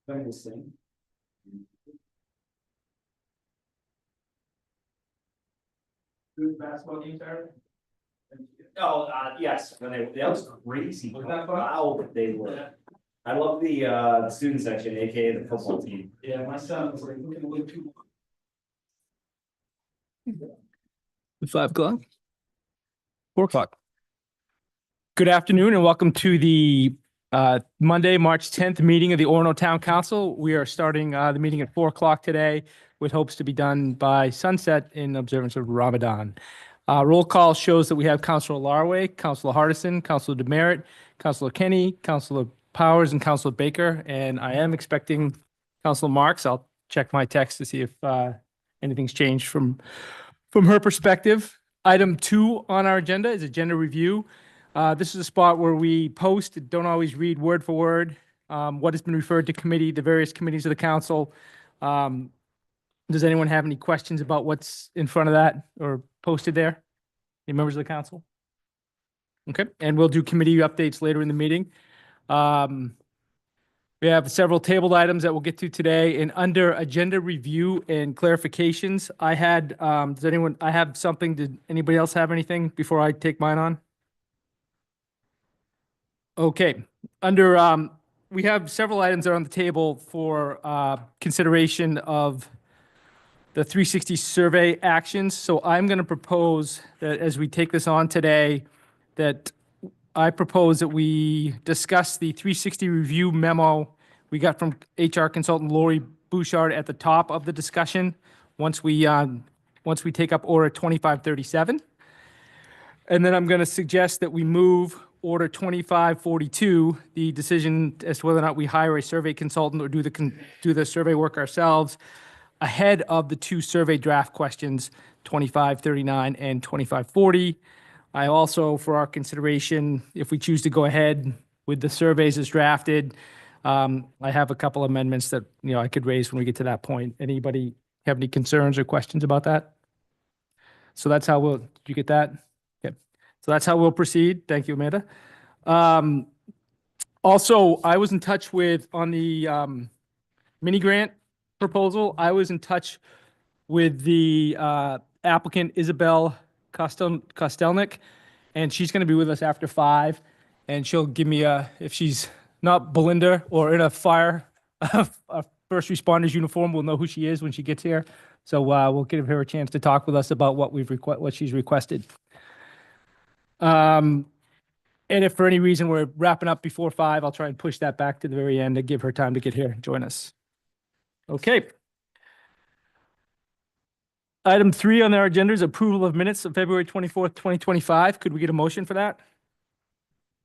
Who's basketball game started? Oh, yes, that was crazy. Was that fun? Wow, they were. I love the student section, aka the football team. Yeah, my son was like, look at the way people. 5 o'clock, 4 o'clock. Good afternoon and welcome to the Monday, March 10th meeting of the Orono Town Council. We are starting the meeting at 4 o'clock today with hopes to be done by sunset in observance of Ramadan. Roll call shows that we have Councilor Larway, Councilor Hardison, Councilor Demerit, Councilor Kenny, Councilor Powers, and Councilor Baker. And I am expecting Councilor Marks. I'll check my text to see if anything's changed from her perspective. Item 2 on our agenda is agenda review. This is a spot where we post, don't always read word for word, what has been referred to committee, the various committees of the council. Does anyone have any questions about what's in front of that or posted there? Any members of the council? Okay, and we'll do committee updates later in the meeting. We have several tabled items that we'll get to today, and under agenda review and clarifications, I had, I have something, did anybody else have anything before I take mine on? Okay, under, we have several items that are on the table for consideration of the 360 survey actions. So I'm going to propose that as we take this on today, that I propose that we discuss the 360 review memo we got from HR consultant Lori Bouchard at the top of the discussion once we take up Order 2537. And then I'm going to suggest that we move Order 2542, the decision as to whether or not we hire a survey consultant or do the survey work ourselves, ahead of the 2 survey draft questions, 2539 and 2540. I also, for our consideration, if we choose to go ahead with the surveys as drafted, I have a couple amendments that, I could raise when we get to that point. Anybody have any concerns or questions about that? So that's how did you get that? Okay. So that's how we'll proceed. Thank you, Amanda. Also, I was in touch with, on the mini grant proposal, I was in touch with the applicant Isabel Kostelnik, and she's going to be with us after 5, and she'll give me if she's not Belinda or in a fire, a first responder's uniform, we'll know who she is when she gets here. So we'll give her a chance to talk with us about what she's requested. And if for any reason we're wrapping up before 5, I'll try and push that back to the very end to give her time to get here and join us. Okay. Item 3 on our agenda is approval of minutes of February 24th, 2025. Could we get a motion for that?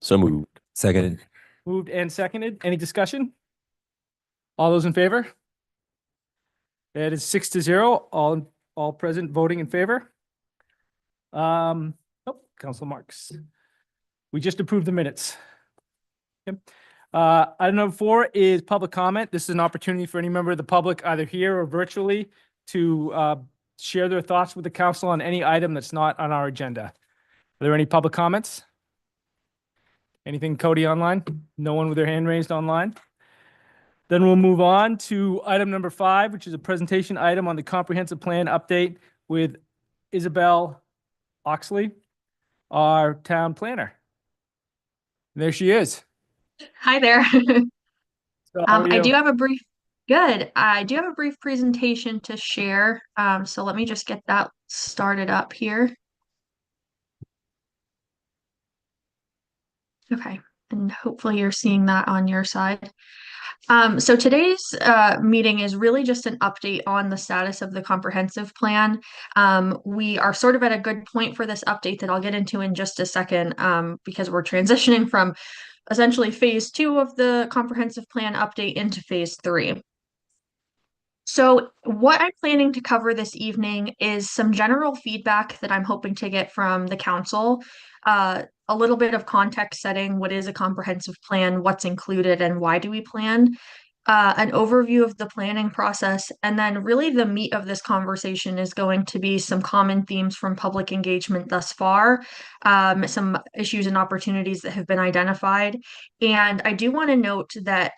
So moved. Seconded. Moved and seconded. Any discussion? All those in favor? That is 6-0. All present voting in favor. Council Marks. We just approved the minutes. Okay. Item number 4 is public comment. This is an opportunity for any member of the public, either here or virtually, to share their thoughts with the council on any item that's not on our agenda. Are there any public comments? Anything, Cody, online? No one with their hand raised online? Then we'll move on to item number 5, which is a presentation item on the comprehensive plan update with Isabel Oxley, our town planner. And there she is. Hi there. So how are I you? do have a brief, good. I do have a brief presentation to share. So let me just get that started up here. Okay, and hopefully you're seeing that on your side. So today's meeting is really just an update on the status of the comprehensive plan. We are sort of at a good point for this update that I'll get into in just a second, because we're transitioning from essentially phase 2 of the comprehensive plan update into phase 3. So what I'm planning to cover this evening is some general feedback that I'm hoping to get from the council, a little bit of context setting, what is a comprehensive plan, what's included, and why do we plan, an overview of the planning process, and then really the meat of this conversation is going to be some common themes from public engagement thus far, some issues and opportunities that have been identified. And I do want to note that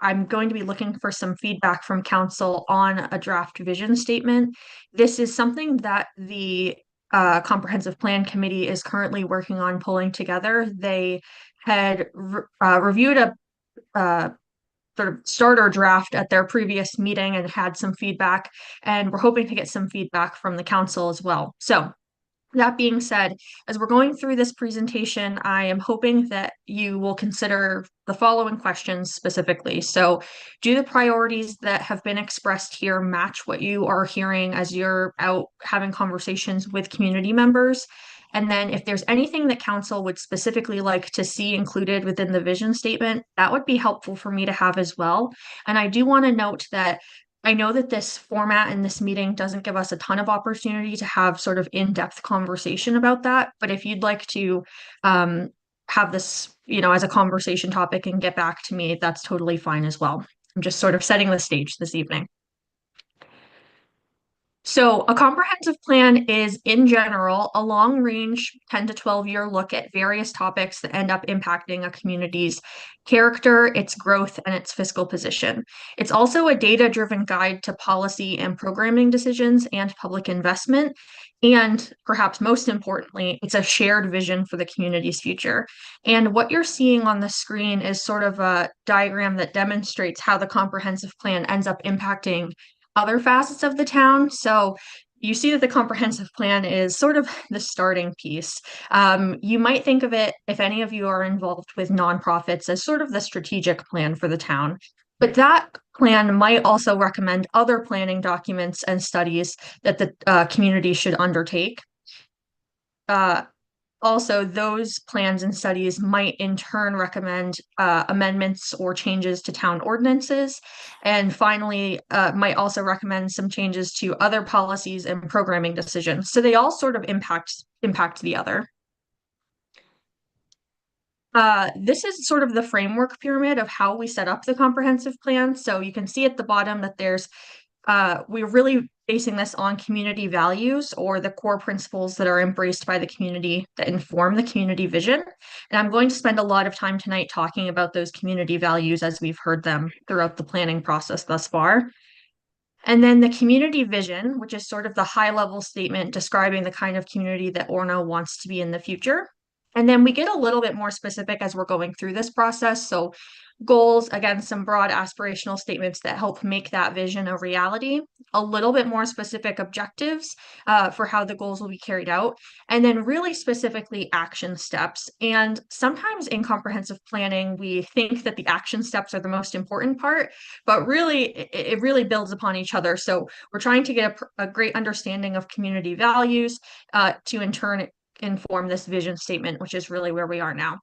I'm going to be looking for some feedback from council on a draft vision statement. This is something that the comprehensive plan committee is currently working on pulling together. They had reviewed a sort of starter draft at their previous meeting and had some feedback, and we're hoping to get some feedback from the council as well. So that being said, as we're going through this presentation, I am hoping that you will consider the following questions specifically. So, do the priorities that have been expressed here match what you are hearing as you're out having conversations with community members? And then if there's anything that council would specifically like to see included within the vision statement, that would be helpful for me to have as well. And I do want to note that I know that this format in this meeting doesn't give us a ton of opportunity to have sort of in-depth conversation about that. But if you'd like to have this, as a conversation topic and get back to me, that's totally fine as well. I'm just sort of setting the stage this evening. So a comprehensive plan is, in general, a long-range 10 to 12-year look at various topics that end up impacting a community's character, its growth, and its fiscal position. It's also a data-driven guide to policy and programming decisions and public investment. And perhaps most importantly, it's a shared vision for the community's future. And what you're seeing on the screen is sort of a diagram that demonstrates how the comprehensive plan ends up impacting other facets of the town. So you see that the comprehensive plan is sort of the starting piece. You might think of it, if any of you are involved with nonprofits, as sort of the strategic plan for the town. But that plan might also recommend other planning documents and studies that the community should undertake. Also, those plans and studies might in turn recommend amendments or changes to town ordinances. And finally, might also recommend some changes to other policies and programming decisions. So they all sort of impact the other. This is sort of the framework pyramid of how we set up the comprehensive plan. So you can see at the bottom that we're really basing this on community values, or the core principles that are embraced by the community that inform the community vision. And I'm going to spend a lot of time tonight talking about those community values as we've heard them throughout the planning process thus far. And then the community vision, which is sort of the high level statement describing the kind of community that Orono wants to be in the future. And then we get a little bit more specific as we're going through this process. So goals, again, some broad aspirational statements that help make that vision a reality, a little bit more specific objectives for how the goals will be carried out, and then really specifically action steps. And sometimes in comprehensive planning, we think that the action steps are the most important part, but really it really builds upon each other. So we're trying to get a great understanding of community values to in turn inform this vision statement, which is really where we are now.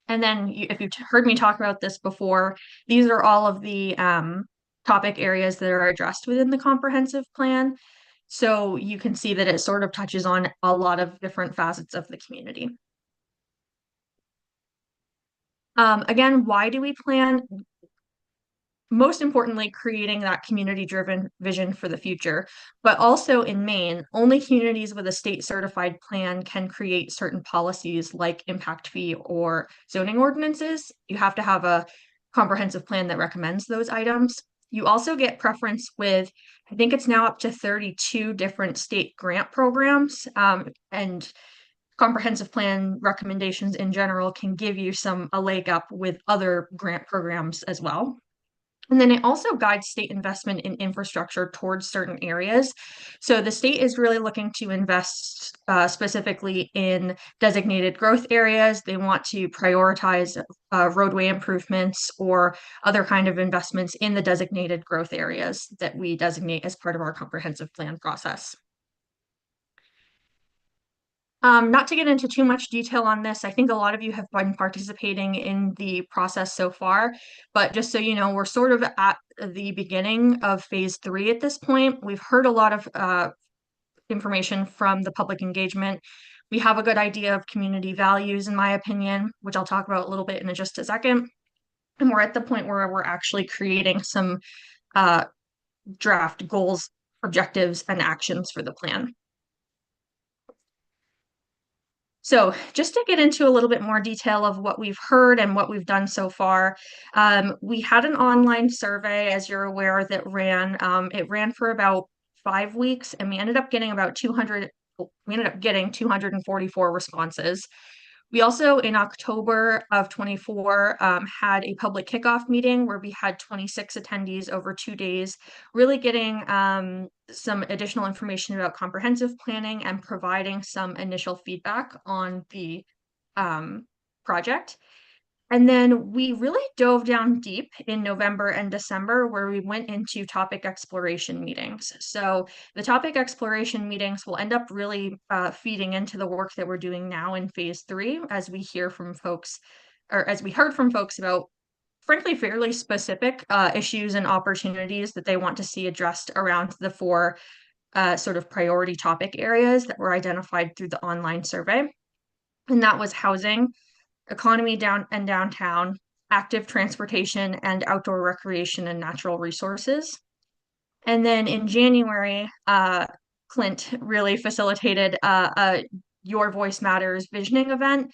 And then if you've heard me talk about this before, these are all of the topic areas that are addressed within the comprehensive plan. So you can see that it sort of touches on a lot of different facets of the community. Again, why do we plan? Most importantly, creating that community-driven vision for the future. But also in Maine, only communities with a state certified plan can create certain policies like impact fee or zoning ordinances. You have to have a comprehensive plan that recommends those items. You also get preference with, I think it's now up to 32 different state grant programs, and comprehensive plan recommendations in general can give you a leg up with other grant programs as well. And then it also guides state investment in infrastructure towards certain areas. So the state is really looking to invest specifically in designated growth areas. They want to prioritize roadway improvements or other kind of investments in the designated growth areas that we designate as part of our comprehensive plan process. Not to get into too much detail on this, I think a lot of you have been participating in the process so far, but just so you know, we're sort of at the beginning of phase 3 at this point. We've heard a lot of information from the public engagement. We have a good idea of community values, in my opinion, which I'll talk about a little bit in just a second. And we're at the point where we're actually creating some draft goals, objectives, and actions for the plan. So just to get into a little bit more detail of what we've heard and what we've done so far, we had an online survey, as you're aware, that ran. It ran for about 5 weeks, and we ended up getting about 200. We ended up getting 244 responses. We also, in October of 24, had a public kickoff meeting where we had 26 attendees over 2 days, really getting some additional information about comprehensive planning and providing some initial feedback on the project. And then we really dove down deep in November and December, where we went into topic exploration meetings. So the topic exploration meetings will end up really feeding into the work that we're doing now in phase 3, as we hear from folks, or as we heard from folks about, frankly, fairly specific issues and opportunities that they want to see addressed around the 4 sort of priority topic areas that were identified through the online survey. And that was housing, economy downtown, active transportation, and outdoor recreation and natural resources. And then in January, Clint really facilitated a Your Voice Matters visioning event,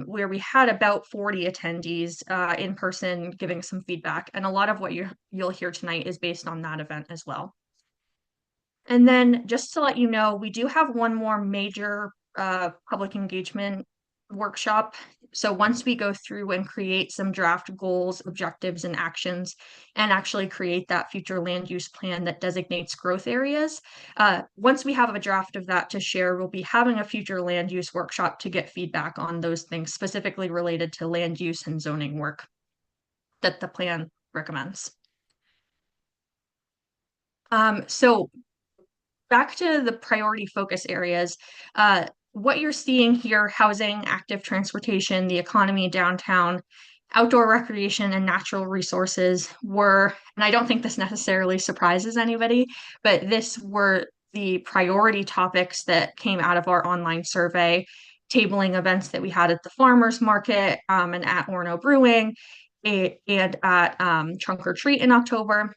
where we had about 40 attendees in person giving some feedback. And a lot of what you'll hear tonight is based on that event as well. And then just to let you know, we do have one more major public engagement workshop. So once we go through and create some draft goals, objectives, and actions, and actually create that future land use plan that designates growth areas, once we have a draft of that to share, we'll be having a future land use workshop to get feedback on those things specifically related to land use and zoning work that the plan recommends. So back to the priority focus areas, what you're seeing here, housing, active transportation, the economy downtown, outdoor recreation, and natural resources were, and I don't think this necessarily surprises anybody, but this were the priority topics that came out of our online survey, tabling events that we had at the farmers market and at Orono Brewing and at Trunk or Treat in October.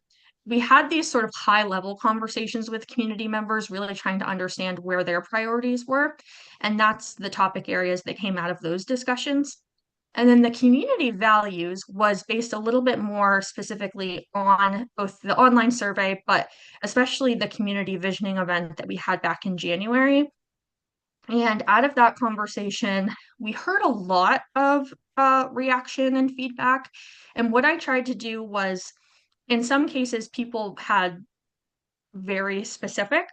We had these sort of high level conversations with community members, really trying to understand where their priorities were. And that's the topic areas that came out of those discussions. And then the community values was based a little bit more specifically on both the online survey, but especially the community visioning event that we had back in January. And out of that conversation, we heard a lot of reaction and feedback. And what I tried to do was, in some cases, people had very specific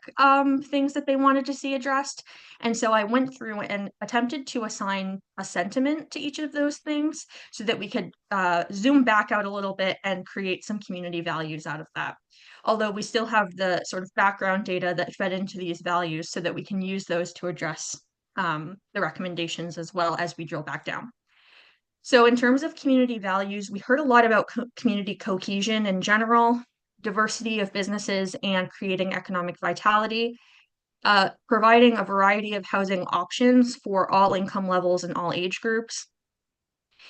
things that they wanted to see addressed. And so I went through and attempted to assign a sentiment to each of those things so that we could zoom back out a little bit and create some community values out of that. Although we still have the sort of background data that fed into these values so that we can use those to address the recommendations as well as we drill back down. So in terms of community values, we heard a lot about community cohesion in general, diversity of businesses and creating economic vitality, providing a variety of housing options for all income levels and all age groups,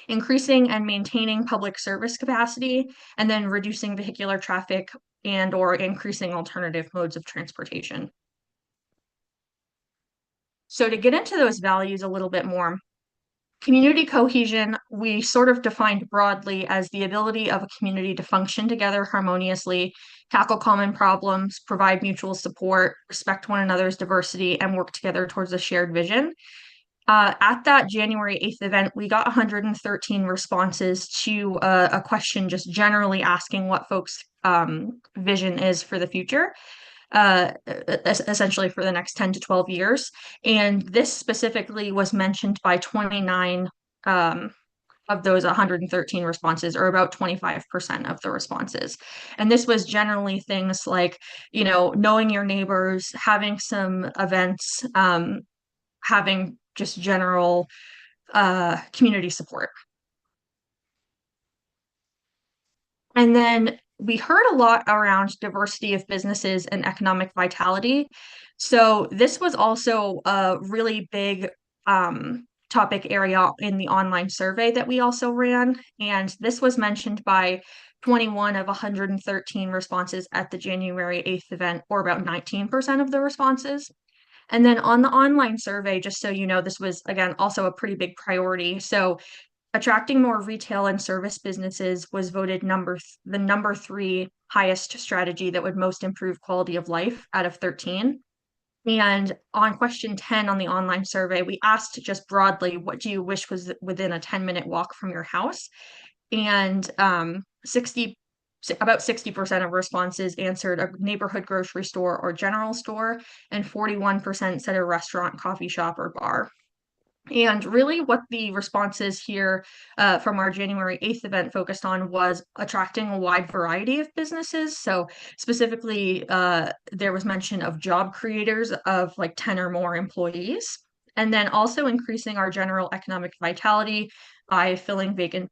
increasing and maintaining public service capacity, and then reducing vehicular traffic and or increasing alternative modes of transportation. So to get into those values a little bit more, community cohesion, we sort of defined broadly as the ability of a community to function together harmoniously, tackle common problems, provide mutual support, respect one another's diversity, and work together towards a shared vision. At that January 8th event, we got 113 responses to a question just generally asking what folks' vision is for the future. Essentially for the next 10 to 12 years. And this specifically was mentioned by 29 of those 113 responses, or about 25% of the responses. And this was generally things like, you know, knowing your neighbors, having some events, having just general community support. And then we heard a lot around diversity of businesses and economic vitality. So this was also a really big topic area in the online survey that we also ran. And this was mentioned by 21 of 113 responses at the January 8th event, or about 19% of the responses. And then on the online survey, just so you know, this was again also a pretty big priority. So attracting more retail and service businesses was voted the number 3 highest strategy that would most improve quality of life out of 13. And on question 10 on the online survey, we asked just broadly, what do you wish was within a 10-minute walk from your house? And about 60% of responses answered a neighborhood grocery store or general store, and 41% said a restaurant, coffee shop, or bar. And really what the responses here from our January 8th event focused on was attracting a wide variety of businesses. So specifically, there was mention of job creators of like 10 or more employees, and then also increasing our general economic vitality by filling vacant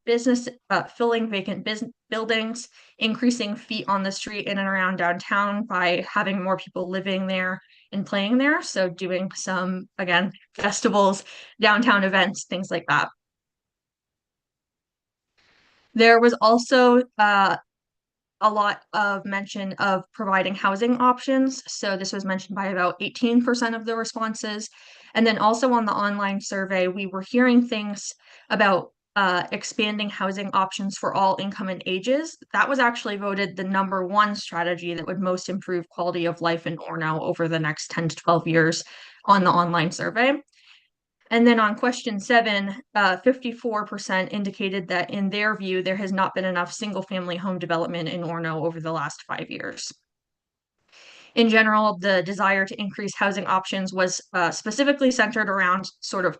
buildings, increasing feet on the street in and around downtown by having more people living there and playing there. So doing some, again, festivals, downtown events, things like that. There was also a lot of mention of providing housing options. So this was mentioned by about 18% of the responses. And then also on the online survey, we were hearing things about expanding housing options for all income and ages. That was actually voted the number 1 strategy that would most improve quality of life in Orono over the next 10 to 12 years on the online survey. And then on question 7, 54% indicated that in their view, there has not been enough single-family home development in Orono over the last 5 years. In general, the desire to increase housing options was specifically centered around sort of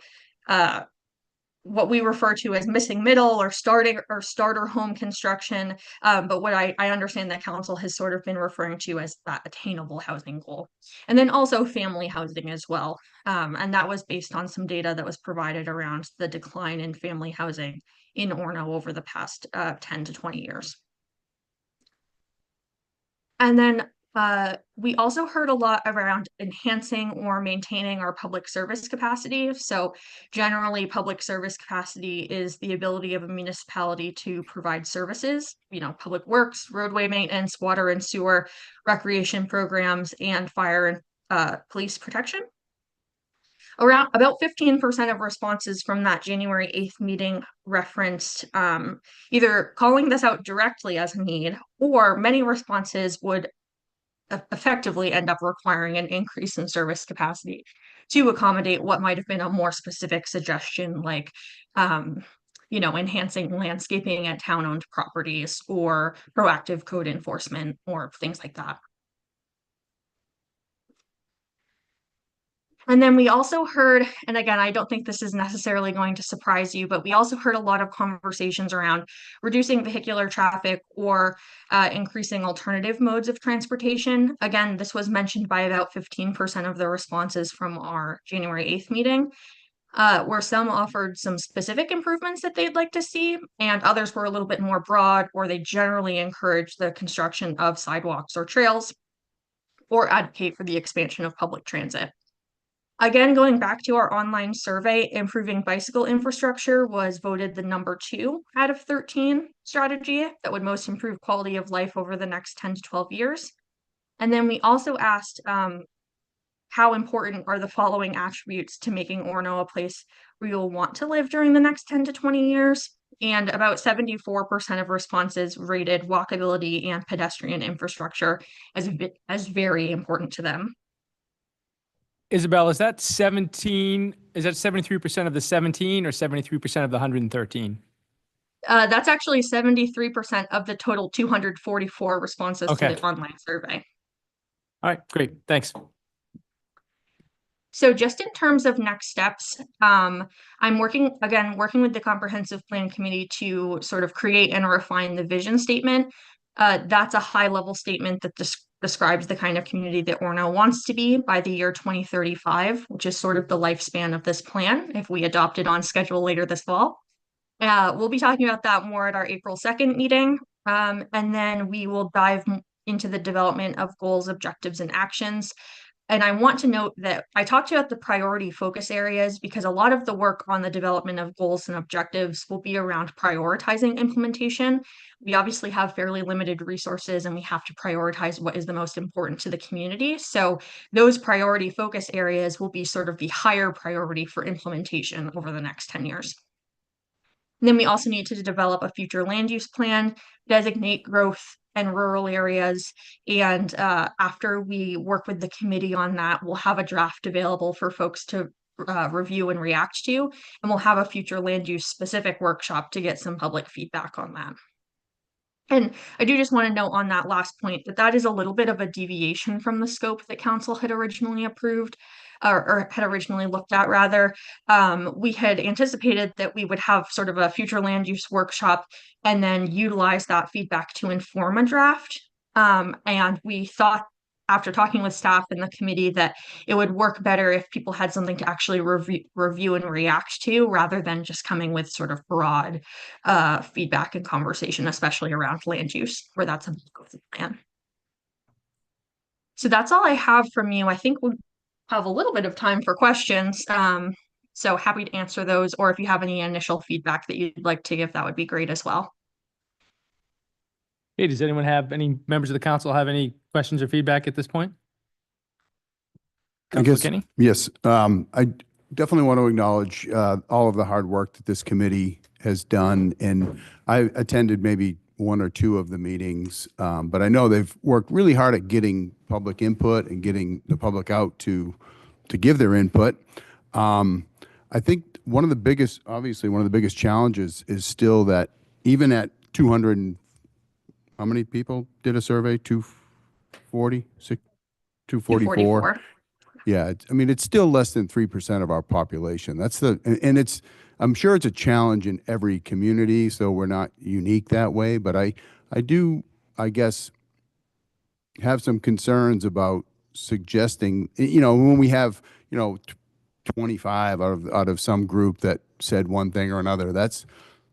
what we refer to as missing middle or starter home construction. But what I understand that council has sort of been referring to as that attainable housing goal. And then also family housing as well. And that was based on some data that was provided around the decline in family housing in Orono over the past 10 to 20 years. And then we also heard a lot around enhancing or maintaining our public service capacity. So generally, public service capacity is the ability of a municipality to provide services, public works, roadway maintenance, water and sewer, recreation programs, and fire and police protection. Around about 15% of responses from that January 8th meeting referenced either calling this out directly as a need, or many responses would effectively end up requiring an increase in service capacity to accommodate what might have been a more specific suggestion, like enhancing landscaping at town-owned properties or proactive code enforcement or things like that. And then we also heard, and again, I don't think this is necessarily going to surprise you, but we also heard a lot of conversations around reducing vehicular traffic or increasing alternative modes of transportation. Again, this was mentioned by about 15% of the responses from our January 8th meeting, where some offered some specific improvements that they'd like to see, and others were a little bit more broad, or they generally encourage the construction of sidewalks or trails or advocate for the expansion of public transit. Again, going back to our online survey, improving bicycle infrastructure was voted the number 2 out of 13 strategy that would most improve quality of life over the next 10 to 12 years. And then we also asked how important are the following attributes to making Orono a place where you'll want to live during the next 10 to 20 years. And about 74% of responses rated walkability and pedestrian infrastructure as very important to them. Isabel, is that 73% of the 17 or 73% of the 113? That's actually 73% of the total 244 responses to the online survey. All right, great, thanks. So just in terms of next steps, I'm working with the comprehensive plan committee to sort of create and refine the vision statement. That's a high level statement that describes the kind of community that Orono wants to be by the year 2035, which is sort of the lifespan of this plan if we adopt it on schedule later this fall. We'll be talking about that more at our April 2nd meeting. And then we will dive into the development of goals, objectives, and actions. And I want to note that I talked about the priority focus areas because a lot of the work on the development of goals and objectives will be around prioritizing implementation. We obviously have fairly limited resources and we have to prioritize what is the most important to the community. So those priority focus areas will be sort of the higher priority for implementation over the next 10 years. And then we also need to develop a future land use plan, designate growth and rural areas. And after we work with the committee on that, we'll have a draft available for folks to review and react to. And we'll have a future land use specific workshop to get some public feedback on that. And I do just want to note on that last point that that is a little bit of a deviation from the scope that council had originally approved or had originally looked at rather. We had anticipated that we would have sort of a future land use workshop and then utilize that feedback to inform a draft. And we thought after talking with staff and the committee that it would work better if people had something to actually review and react to rather than just coming with sort of broad feedback and conversation, especially around land use, where that's a big of the plan. So that's all I have from you. I think we'll have a little bit of time for questions. So happy to answer those, or if you have any initial feedback that you'd like to give, that would be great as well. Hey, does anyone have, any members of the council have any questions or feedback at this point? I guess, Kenny? yes. I definitely want to acknowledge all of the hard work that this committee has done. And I attended maybe one or two of the meetings, but I know they've worked really hard at getting public input and getting the public out to give their input. I think one of the biggest, obviously one of the biggest challenges is still that even at 200, how many people did a survey? 240, 244? Yeah, I mean, it's still less than 3% of our population. That's and it's, I'm sure it's a challenge in every community, so we're not unique that way. But I do, I guess, have some concerns about suggesting, when we have, 25 out of some group that said one thing or another, that's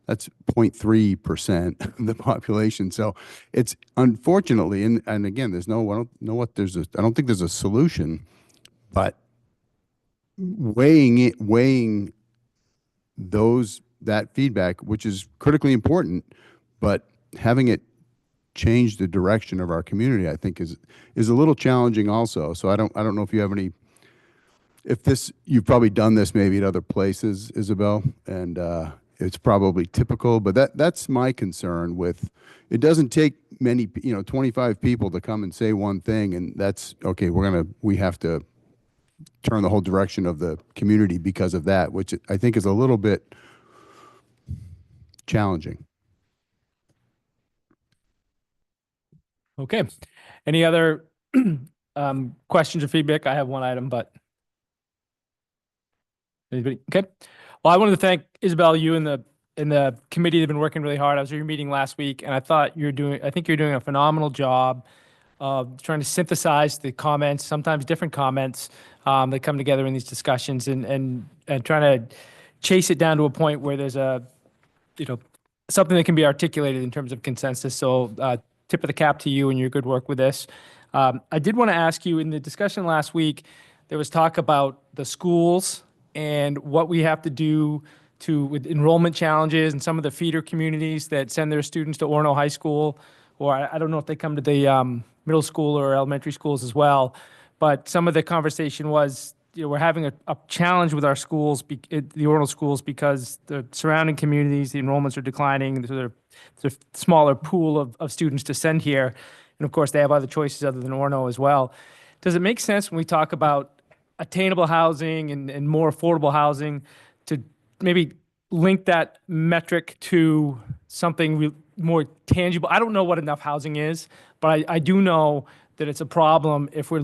0.3% of the population. So it's unfortunately, and again, I don't think there's a solution, but weighing that feedback, which is critically important, but having it change the direction of our community, I think is a little challenging also. So I don't know if you have any, you've probably done this maybe at other places, Isabel, and it's probably typical, but that's my concern with, it doesn't take many, 25 people to come and say one thing, and that's, okay, we have to turn the whole direction of the community because of that, which I think is a little bit challenging. Okay. Any other questions or feedback? I have one item, but anybody? Okay. Well, I wanted to thank Isabel, you and the committee have been working really hard. I was at your meeting last week, and I think you're doing a phenomenal job of trying to synthesize the comments, sometimes different comments that come together in these discussions, and trying to chase it down to a point where there's something that can be articulated in terms of consensus. So tip of the cap to you and your good work with this. I did want to ask you, in the discussion last week, there was talk about the schools and what we have to do with enrollment challenges and some of the feeder communities that send their students to Orono High School, or I don't know if they come to the middle school or elementary schools as well. But some of the conversation was, we're having a challenge with our schools, the Orono schools, because the surrounding communities, the enrollments are declining. There's a smaller pool of students to send here. And of course, they have other choices other than Orono as well. Does it make sense when we talk about attainable housing and more affordable housing to maybe link that metric to something more tangible? I don't know what enough housing is, but I do know that it's a problem if we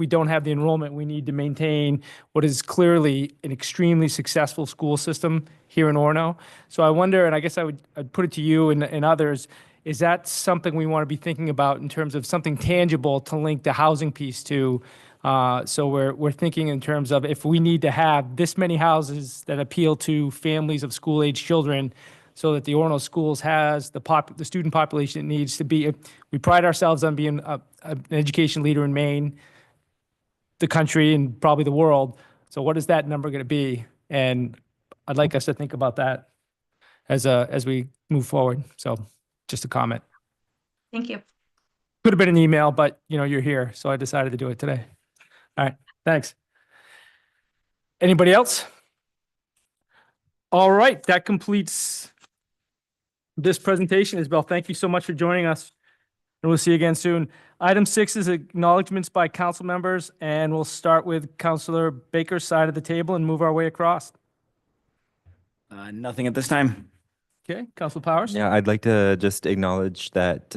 don't have the enrollment we need to maintain what is clearly an extremely successful school system here in Orono. So I wonder, and I guess I'd put it to you and others, is that something we want to be thinking about in terms of something tangible to link the housing piece to? So we're thinking in terms of, if we need to have this many houses that appeal to families of school-age children, so that the Orono schools has the student population it needs to be. We pride ourselves on being an education leader in Maine. the country and probably the world. So what is that number going to be? And I'd like us to think about that as we move forward. So just a comment. Thank you. Could have been an email, but you're here, so I decided to do it today. All right, thanks. Anybody else? All right, that completes this presentation. Isabel, thank you so much for joining us, and we'll see you again soon. Item 6 is acknowledgements by council members, and we'll start with Councilor Baker's side of the table and move our way across. Nothing at this time. Okay, Councilor Powers? Yeah, I'd like to just acknowledge that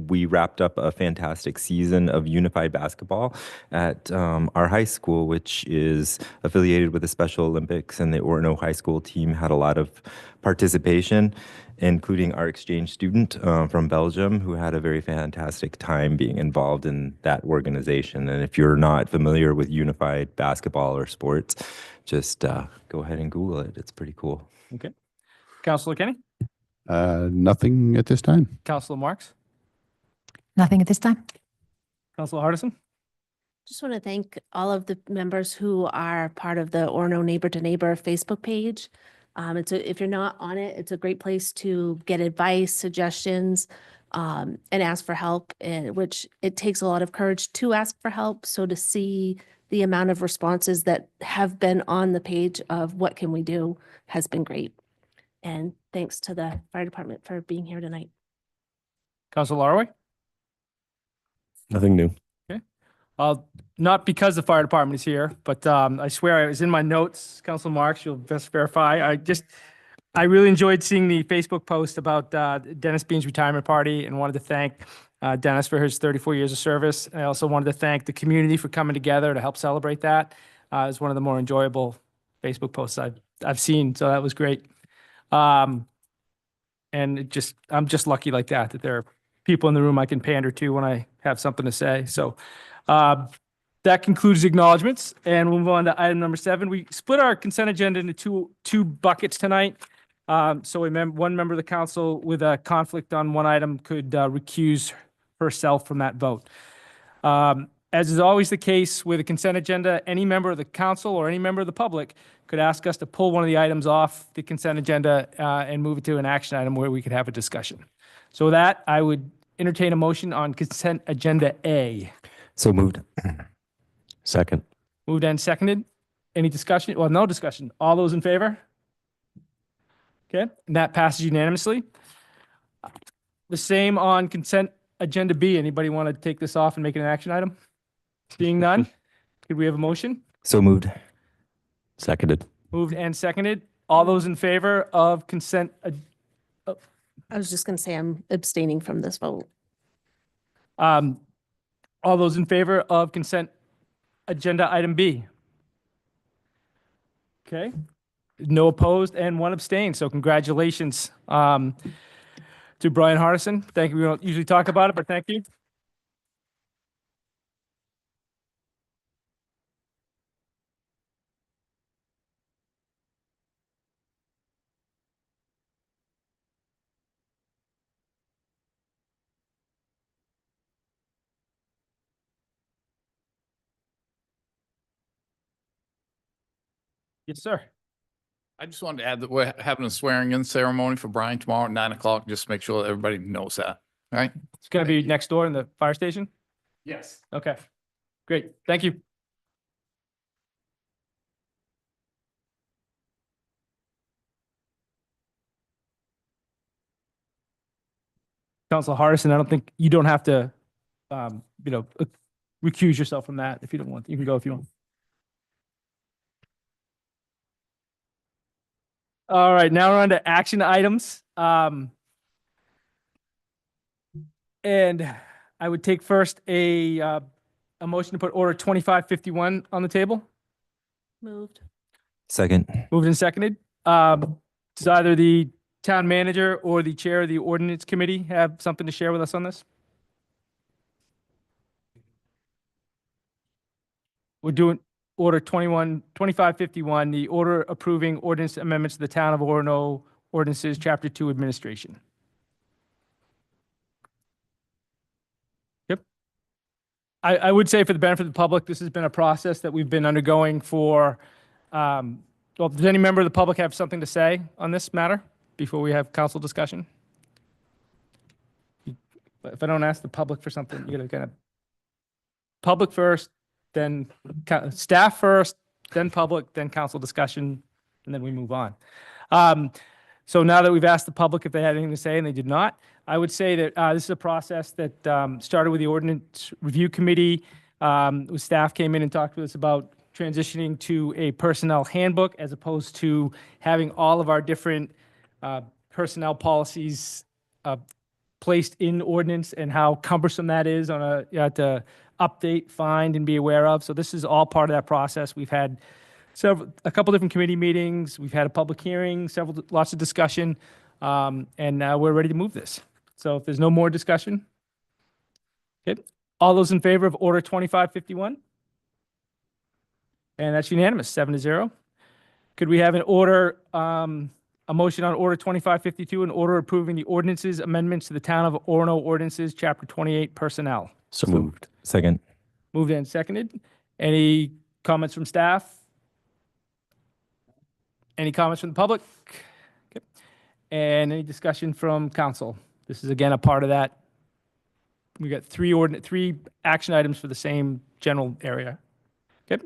we wrapped up a fantastic season of unified basketball at our high school, which is affiliated with the Special Olympics, and the Orono High School team had a lot of participation, including our exchange student from Belgium, who had a very fantastic time being involved in that organization. And if you're not familiar with unified basketball or sports, just go ahead and Google it. It's pretty cool. Okay. Councilor Kenny? Nothing at this time. Councilor Marks? Nothing at this time. Councilor Hardison? Just want to thank all of the members who are part of the Orono Neighbor to Neighbor Facebook page. If you're not on it, it's a great place to get advice, suggestions, and ask for help, which it takes a lot of courage to ask for help. So to see the amount of responses that have been on the page of what can we do has been great. And thanks to the fire department for being here tonight. Councilor Larway? Nothing new. Not because the fire department is here, but I swear it was in my notes, Councilor Marks, you'll best verify. I really enjoyed seeing the Facebook post about Dennis Bean's retirement party and wanted to thank Dennis for his 34 years of service. I also wanted to thank the community for coming together to help celebrate that. It was one of the more enjoyable Facebook posts I've seen, so that was great. And I'm just lucky like that there are people in the room I can pander to when I have something to say. So that concludes acknowledgements, and we'll move on to item number 7. We split our consent agenda into two buckets tonight. So one member of the council with a conflict on one item could recuse herself from that vote. As is always the case with a consent agenda, any member of the council or any member of the public could ask us to pull one of the items off the consent agenda and move it to an action item where we could have a discussion. So with that, I would entertain a motion on consent agenda A. So moved. Second. Moved and seconded. Any discussion? Well, no discussion. All those in favor? Okay, and that passes unanimously. The same on consent agenda B. Anybody want to take this off and make it an action item? Seeing none, could we have a motion? So moved. Seconded. Moved and seconded. All those in favor of consent? I was just going to say I'm abstaining from this vote. All those in favor of consent agenda item B? Okay, no opposed and one abstained. So congratulations to Brian Hardison. Thank you. We don't usually talk about it, but thank you. Yes, sir. I just wanted to add that we're having a swearing in ceremony for Brian tomorrow at 9 o'clock. Just to make sure that everybody knows that. All right. It's going to be next door in the fire station? Yes. Okay, great. Thank you. Councilor Hardison, I don't think you don't have to, recuse yourself from that if you don't want. You can go if you want. All right, now we're on to action items. And I would take first a motion to put order 2551 on the table. Moved. Second. Moved and seconded. Does either the town manager or the chair of the ordinance committee have something to share with us on this? We're doing order 2551, the order approving ordinance amendments to the town of Orono ordinances, chapter 2 administration. I would say for the benefit of the public, this has been a process that we've been undergoing for, well, does any member of the public have something to say on this matter before we have council discussion? If I don't ask the public for something, you're gonna kind of, public first, then staff first, then public, then council discussion, and then we move on. So now that we've asked the public if they had anything to say and they did not, I would say that this is a process that started with the Ordinance Review Committee. Staff came in and talked with us about transitioning to a personnel handbook as opposed to having all of our different personnel policies placed in ordinance and how cumbersome that is on a, you have to update, find, and be aware of. So this is all part of that process. We've had a couple different committee meetings. We've had a public hearing, lots of discussion, and now we're ready to move this. So if there's no more discussion, okay. All those in favor of Order 2551? And that's unanimous, 7-0. Could we have an order, a motion on Order 2552, an order approving the ordinances amendments to the Town of Orono Ordinances, Chapter 28, Personnel? So moved. Second. Moved and seconded. Any comments from staff? Any comments from the public? Okay. And any discussion from council? This is again a part of that. We got three action items for the same general area. Okay.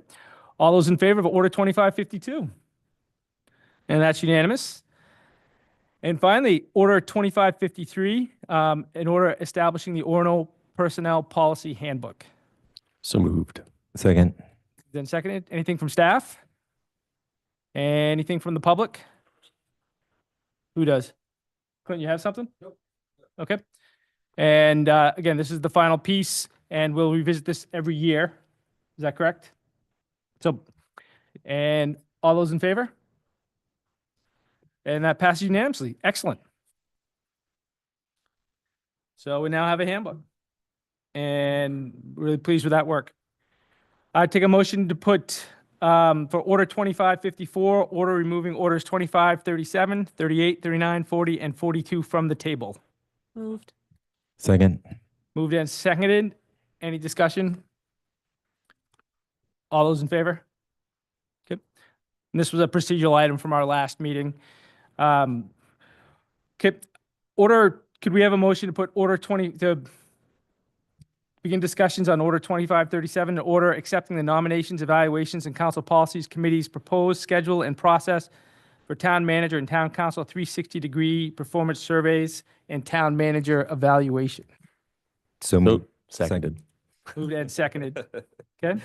All those in favor of Order 2552? And that's unanimous. And finally, Order 2553, an order establishing the Orono Personnel Policy Handbook. So moved. Second. Then seconded. Anything from staff? Anything from the public? Who does? Clinton, you have something? Nope. Okay. And again, this is the final piece, and we'll revisit this every year. Is that correct? So, and all those in favor? And that passes unanimously. Excellent. So we now have a handbook, and really pleased with that work. I take a motion to put for Order 2554, order removing Orders 25, 37, 38, 39, 40, and 42 from the table. Moved. Second. Moved and seconded. Any discussion? All those in favor? Okay. And this was a procedural item from our last meeting. Okay. Could we have a motion to put Order 20, to begin discussions on Order 2537, to order accepting the nominations, evaluations, and council policies committee's proposed schedule and process for town manager and town council 360-degree performance surveys and town manager evaluation? So moved. Seconded. Moved and seconded. Okay.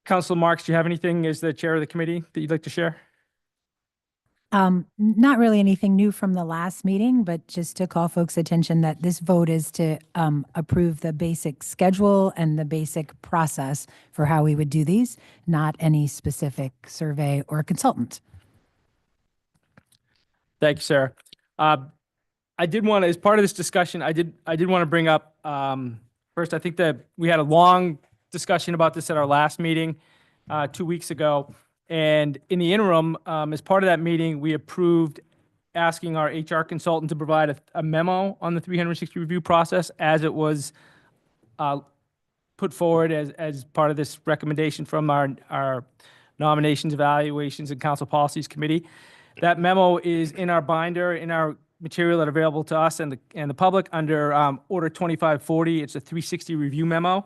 Councilor Marks, do you have anything as the chair of the committee that you'd like to share? Not really anything new from the last meeting, but just to call folks' attention that this vote is to approve the basic schedule and the basic process for how we would do these, not any specific survey or consultant. Thank you, Sarah. I did want to, as part of this discussion, I did want to bring up, first, I think that we had a long discussion about this at our last meeting 2 weeks ago. And in the interim, as part of that meeting, we approved asking our HR consultant to provide a memo on the 360 review process as it was put forward as part of this recommendation from our nominations, evaluations, and council policies committee. That memo is in our binder, in our material that are available to us and the public under Order 2540. It's a 360 review memo.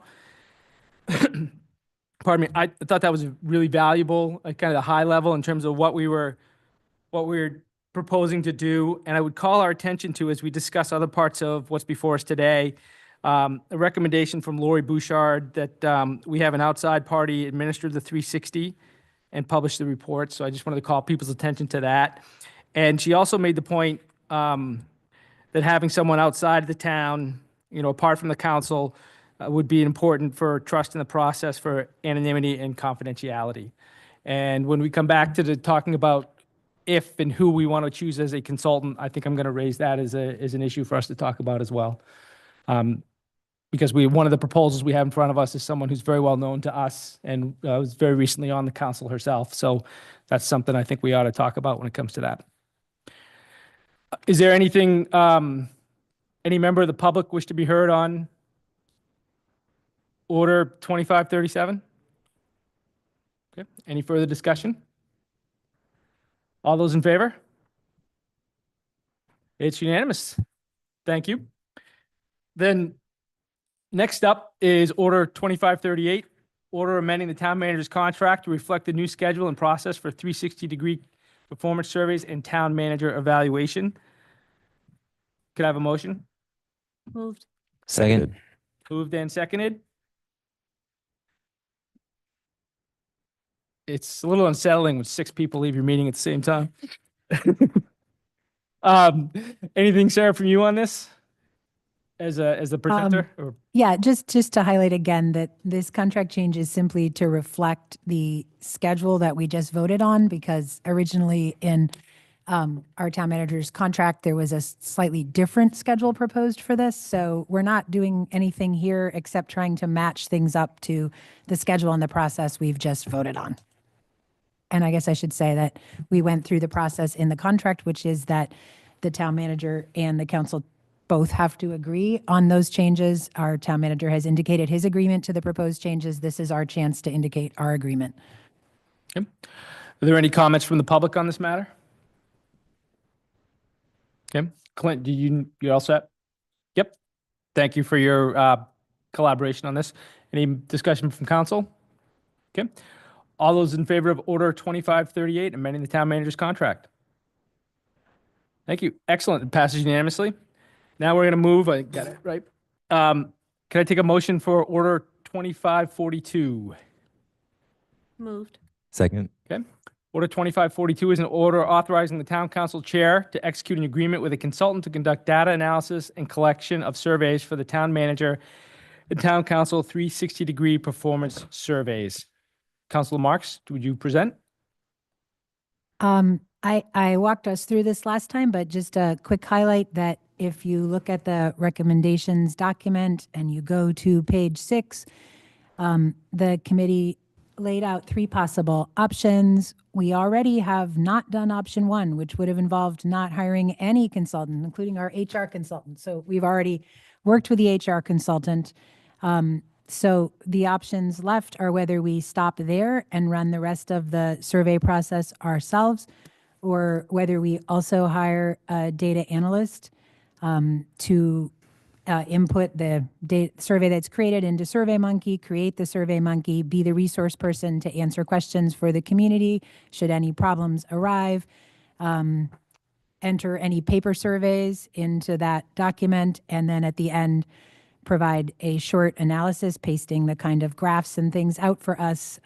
Pardon me. I thought that was really valuable, kind of the high level in terms of what we were proposing to do. And I would call our attention to, as we discuss other parts of what's before us today, a recommendation from Lori Bouchard that we have an outside party administer the 360 and publish the report. So I just wanted to call people's attention to that. And she also made the point that having someone outside of the town, apart from the council, would be important for trust in the process, for anonymity and confidentiality. And when we come back to talking about if and who we want to choose as a consultant, I think I'm going to raise that as an issue for us to talk about as well. Because one of the proposals we have in front of us is someone who's very well known to us and was very recently on the council herself. So that's something I think we ought to talk about when it comes to that. Is there anything, any member of the public wish to be heard on Order 2537? Okay, any further discussion? All those in favor? It's unanimous. Thank you. Then next up is Order 2538, order amending the town manager's contract to reflect the new schedule and process for 360-degree performance surveys and town manager evaluation. Could I have a motion? Moved. Second. Moved and seconded. It's a little unsettling when 6 people leave your meeting at the same time. Anything, Sarah, from you on this? As the presenter? Or Yeah, just to highlight again that this contract change is simply to reflect the schedule that we just voted on, because originally in our town manager's contract, there was a slightly different schedule proposed for this. So we're not doing anything here except trying to match things up to the schedule and the process we've just voted on. And I guess I should say that we went through the process in the contract, which is that the town manager and the council both have to agree on those changes. Our town manager has indicated his agreement to the proposed changes. This is our chance to indicate our agreement. okay. Are there any comments from the public on this matter? Okay, Clint, you all set? Yep. Thank you for your collaboration on this. Any discussion from council? Okay. All those in favor of Order 2538, amending the town manager's contract? Thank you. Excellent. It passes unanimously. Now we're going to move, I got it, right? Can I take a motion for Order 2542? Moved. Second. Okay. Order 2542 is an order authorizing the town council chair to execute an agreement with a consultant to conduct data analysis and collection of surveys for the town manager and town council 360-degree performance surveys. Councilor Marks, would you present? I walked us through this last time, but just a quick highlight that if you look at the recommendations document and you go to page 6, the committee laid out 3 possible options. We already have not done option 1, which would have involved not hiring any consultant, including our HR consultant. So we've already worked with the HR consultant. So the options left are whether we stop there and run the rest of the survey process ourselves, or whether we also hire a data analyst to input the survey that's created into SurveyMonkey, create the SurveyMonkey, be the resource person to answer questions for the community should any problems arrive, enter any paper surveys into that document, and then at the end, provide a short analysis, pasting the kind of graphs and things out for us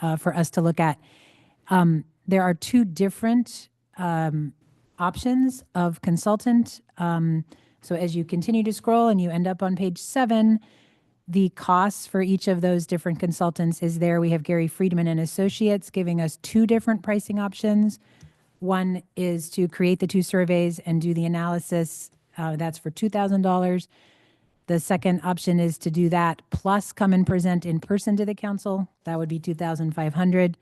to look at. There are 2 different options of consultant. So as you continue to scroll and you end up on page 7, the costs for each of those different consultants is there. We have Gary Friedman and Associates giving us 2 different pricing options. One is to create the 2 surveys and do the analysis. That's for $2,000. The second option is to do that plus come and present in person to the council. That would be $2,500.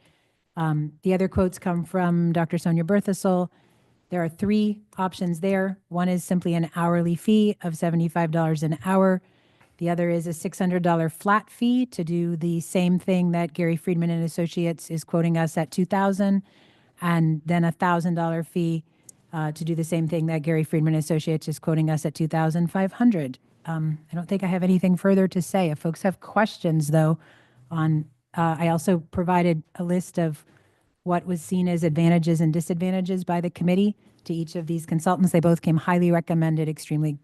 The other quotes come from Dr. Sonia Berthasol. There are 3 options there. One is simply an hourly fee of $75 an hour. The other is a $600 flat fee to do the same thing that Gary Friedman and Associates is quoting us at $2,000, and then a $1,000 fee to do the same thing that Gary Friedman and Associates is quoting us at $2,500. I don't think I have anything further to say. If folks have questions, though, I also provided a list of what was seen as advantages and disadvantages by the committee to each of these consultants. They both came highly recommended, extremely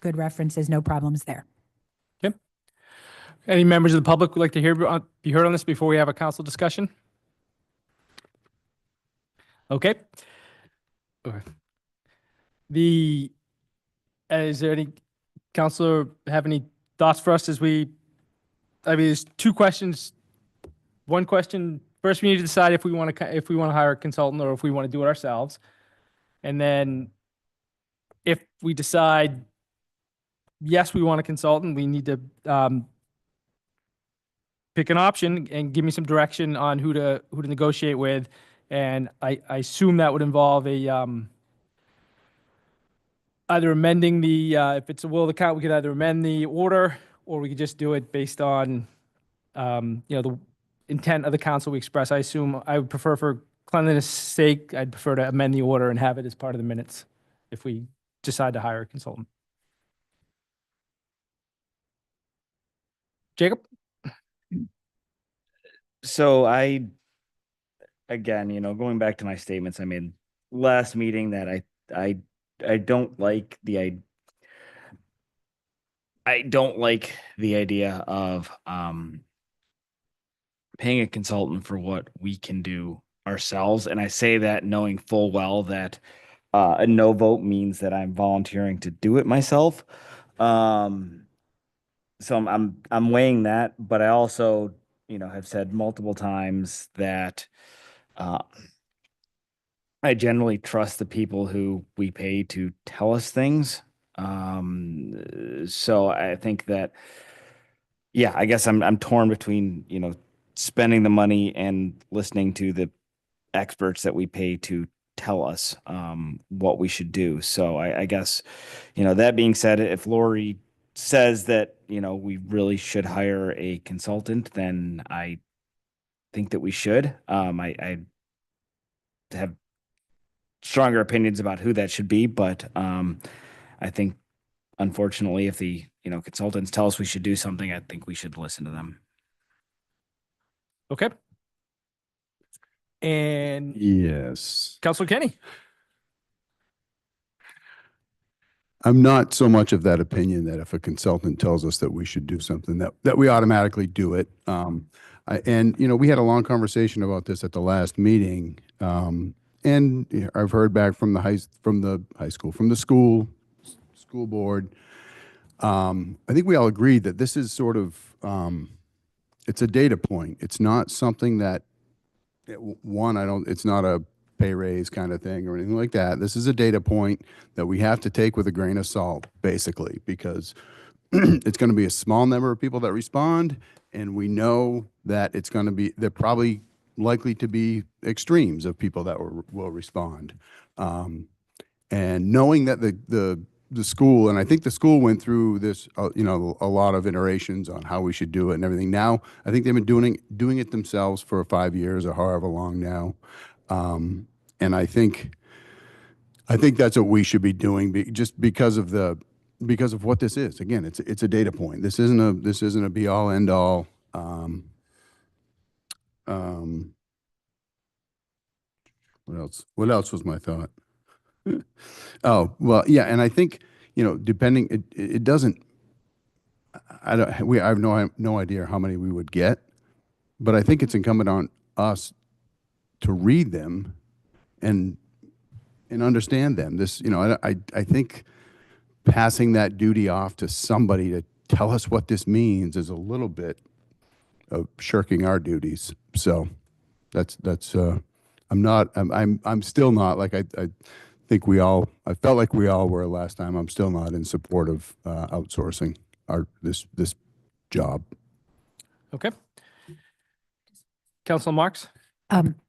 good references, no problems there. Okay. Any members of the public would like to be heard on this before we have a council discussion? Okay. Is there any councilor have any thoughts for us there's 2 questions. One question, first we need to decide if we want to hire a consultant or if we want to do it ourselves. And then if we decide, yes, we want a consultant, we need to pick an option and give me some direction on who to negotiate with. And I assume that would involve either amending if it's a will of the count, we could either amend the order or we could just do it based on the intent of the council we express. I assume I would prefer, for cleanliness sake, I'd prefer to amend the order and have it as part of the minutes if we decide to hire a consultant. Jacob? So again, going back to my statements I made last meeting, that I don't like I don't like the idea of paying a consultant for what we can do ourselves. And I say that knowing full well that a no vote means that I'm volunteering to do it myself. So I'm weighing that, but I also, have said multiple times that I generally trust the people who we pay to tell us things. So I think that, yeah, I guess I'm torn between, spending the money and listening to the experts that we pay to tell us what we should do. So I guess, that being said, if Lori says that, we really should hire a consultant, then I think that we should. I have stronger opinions about who that should be, but I think, unfortunately, if the consultants tell us we should do something, I think we should listen to them. Okay. And Yes. Councilor Kenny? I'm not so much of that opinion that if a consultant tells us that we should do something, that we automatically do it. And we had a long conversation about this at the last meeting. And I've heard back from the school board. I think we all agreed that this is sort of, it's a data point. It's not something that, it's not a pay raise kind of thing or anything like that. This is a data point that we have to take with a grain of salt, basically, because it's going to be a small number of people that respond, and we know that they're probably likely to be extremes of people that will respond. And knowing that the school, and I think the school went through this, a lot of iterations on how we should do it and everything. Now, I think they've been doing it themselves for 5 years or however long now. And I think that's what we should be doing, just because of what this is. Again, it's a data point. This isn't a be all end all. What else was my thought? Oh, well, yeah, and I think, depending, it doesn't, I have no idea how many we would get, but I think it's incumbent on us to read them and understand them. I think passing that duty off to somebody to tell us what this means is a little bit of shirking our duties. So I'm still not, like, I think I felt like we all were last time. I'm still not in support of outsourcing this job. Okay. Councilor Marks?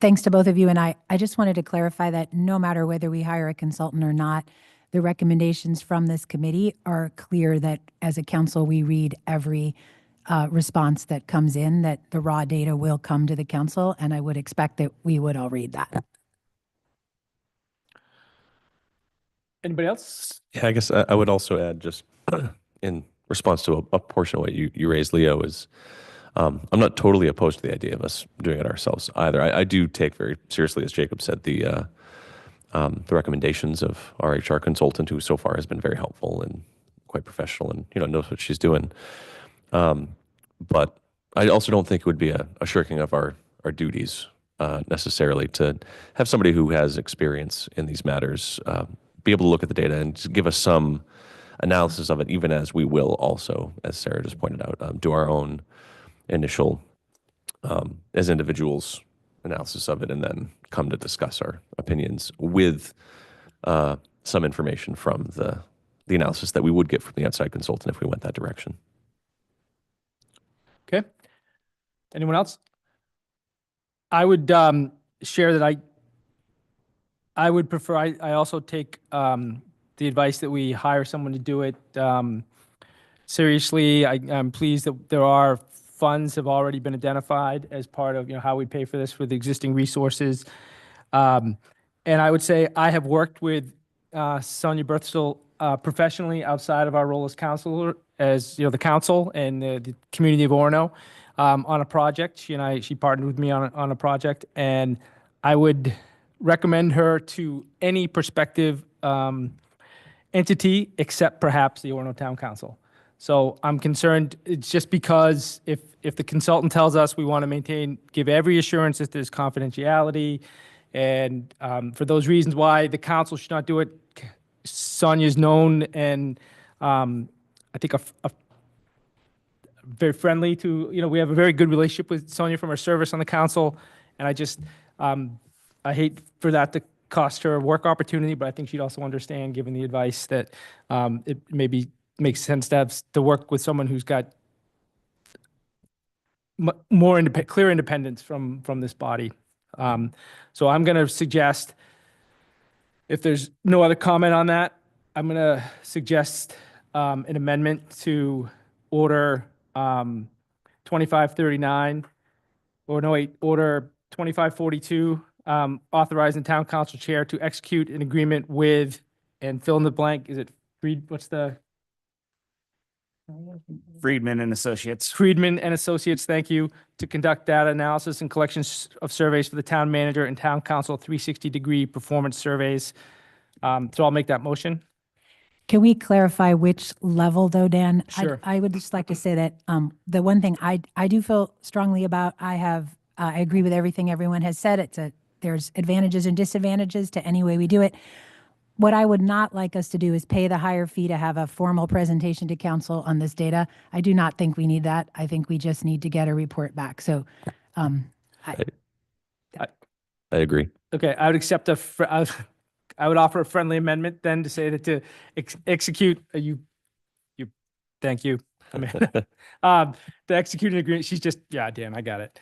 Thanks to both of you. And I just wanted to clarify that no matter whether we hire a consultant or not, the recommendations from this committee are clear that as a council, we read every response that comes in, that the raw data will come to the council, and I would expect that we would all read that. Anybody else? Yeah, I guess I would also add, just in response to a portion of what you raised, Leo, is I'm not totally opposed to the idea of us doing it ourselves either. I do take very seriously, as Jacob said, the recommendations of our HR consultant, who so far has been very helpful and quite professional and knows what she's doing. But I also don't think it would be a shirking of our duties necessarily to have somebody who has experience in these matters be able to look at the data and give us some analysis of it, even as we will also, as Sarah just pointed out, do our own initial, as individuals, analysis of it, and then come to discuss our opinions with some information from the analysis that we would get from the outside consultant if we went that direction. Okay. Anyone else? I would share that I would prefer, I also take the advice that we hire someone to do it seriously. I'm pleased that there are funds have already been identified as part of, how we pay for this with existing resources. And I would say I have worked with Sonia Berthsel professionally outside of our role as counselor, as, the council and the community of Orono on a project. She partnered with me on a project, and I would recommend her to any prospective entity except perhaps the Orono Town Council. So I'm concerned, it's just because if the consultant tells us we want to give every assurance that there's confidentiality, and for those reasons why the council should not do it, Sonia's known and I think a very friendly to, we have a very good relationship with Sonia from her service on the council, and I just, I hate for that to cost her a work opportunity, but I think she'd also understand, given the advice, that it maybe makes sense to work with someone who's got more clear independence from this body. So I'm going to suggest, if there's no other comment on that, I'm going to suggest an amendment to order 2539, order 2542, authorizing town council chair to execute an agreement with, and fill in the blank, is it Friedman and Associates. Friedman and Associates, thank you, to conduct data analysis and collections of surveys for the town manager and town council 360-degree performance surveys. So I'll make that motion. Can we clarify which level though, Dan? Sure. I would just like to say that the one thing I do feel strongly about, I agree with everything everyone has said. There's advantages and disadvantages to any way we do it. What I would not like us to do is pay the higher fee to have a formal presentation to council on this data. I do not think we need that. I think we just need to get a report back. So I agree. Okay, I would accept I would offer a friendly amendment then to say that to execute, thank you, Amanda. To execute an agreement, Dan, I got it.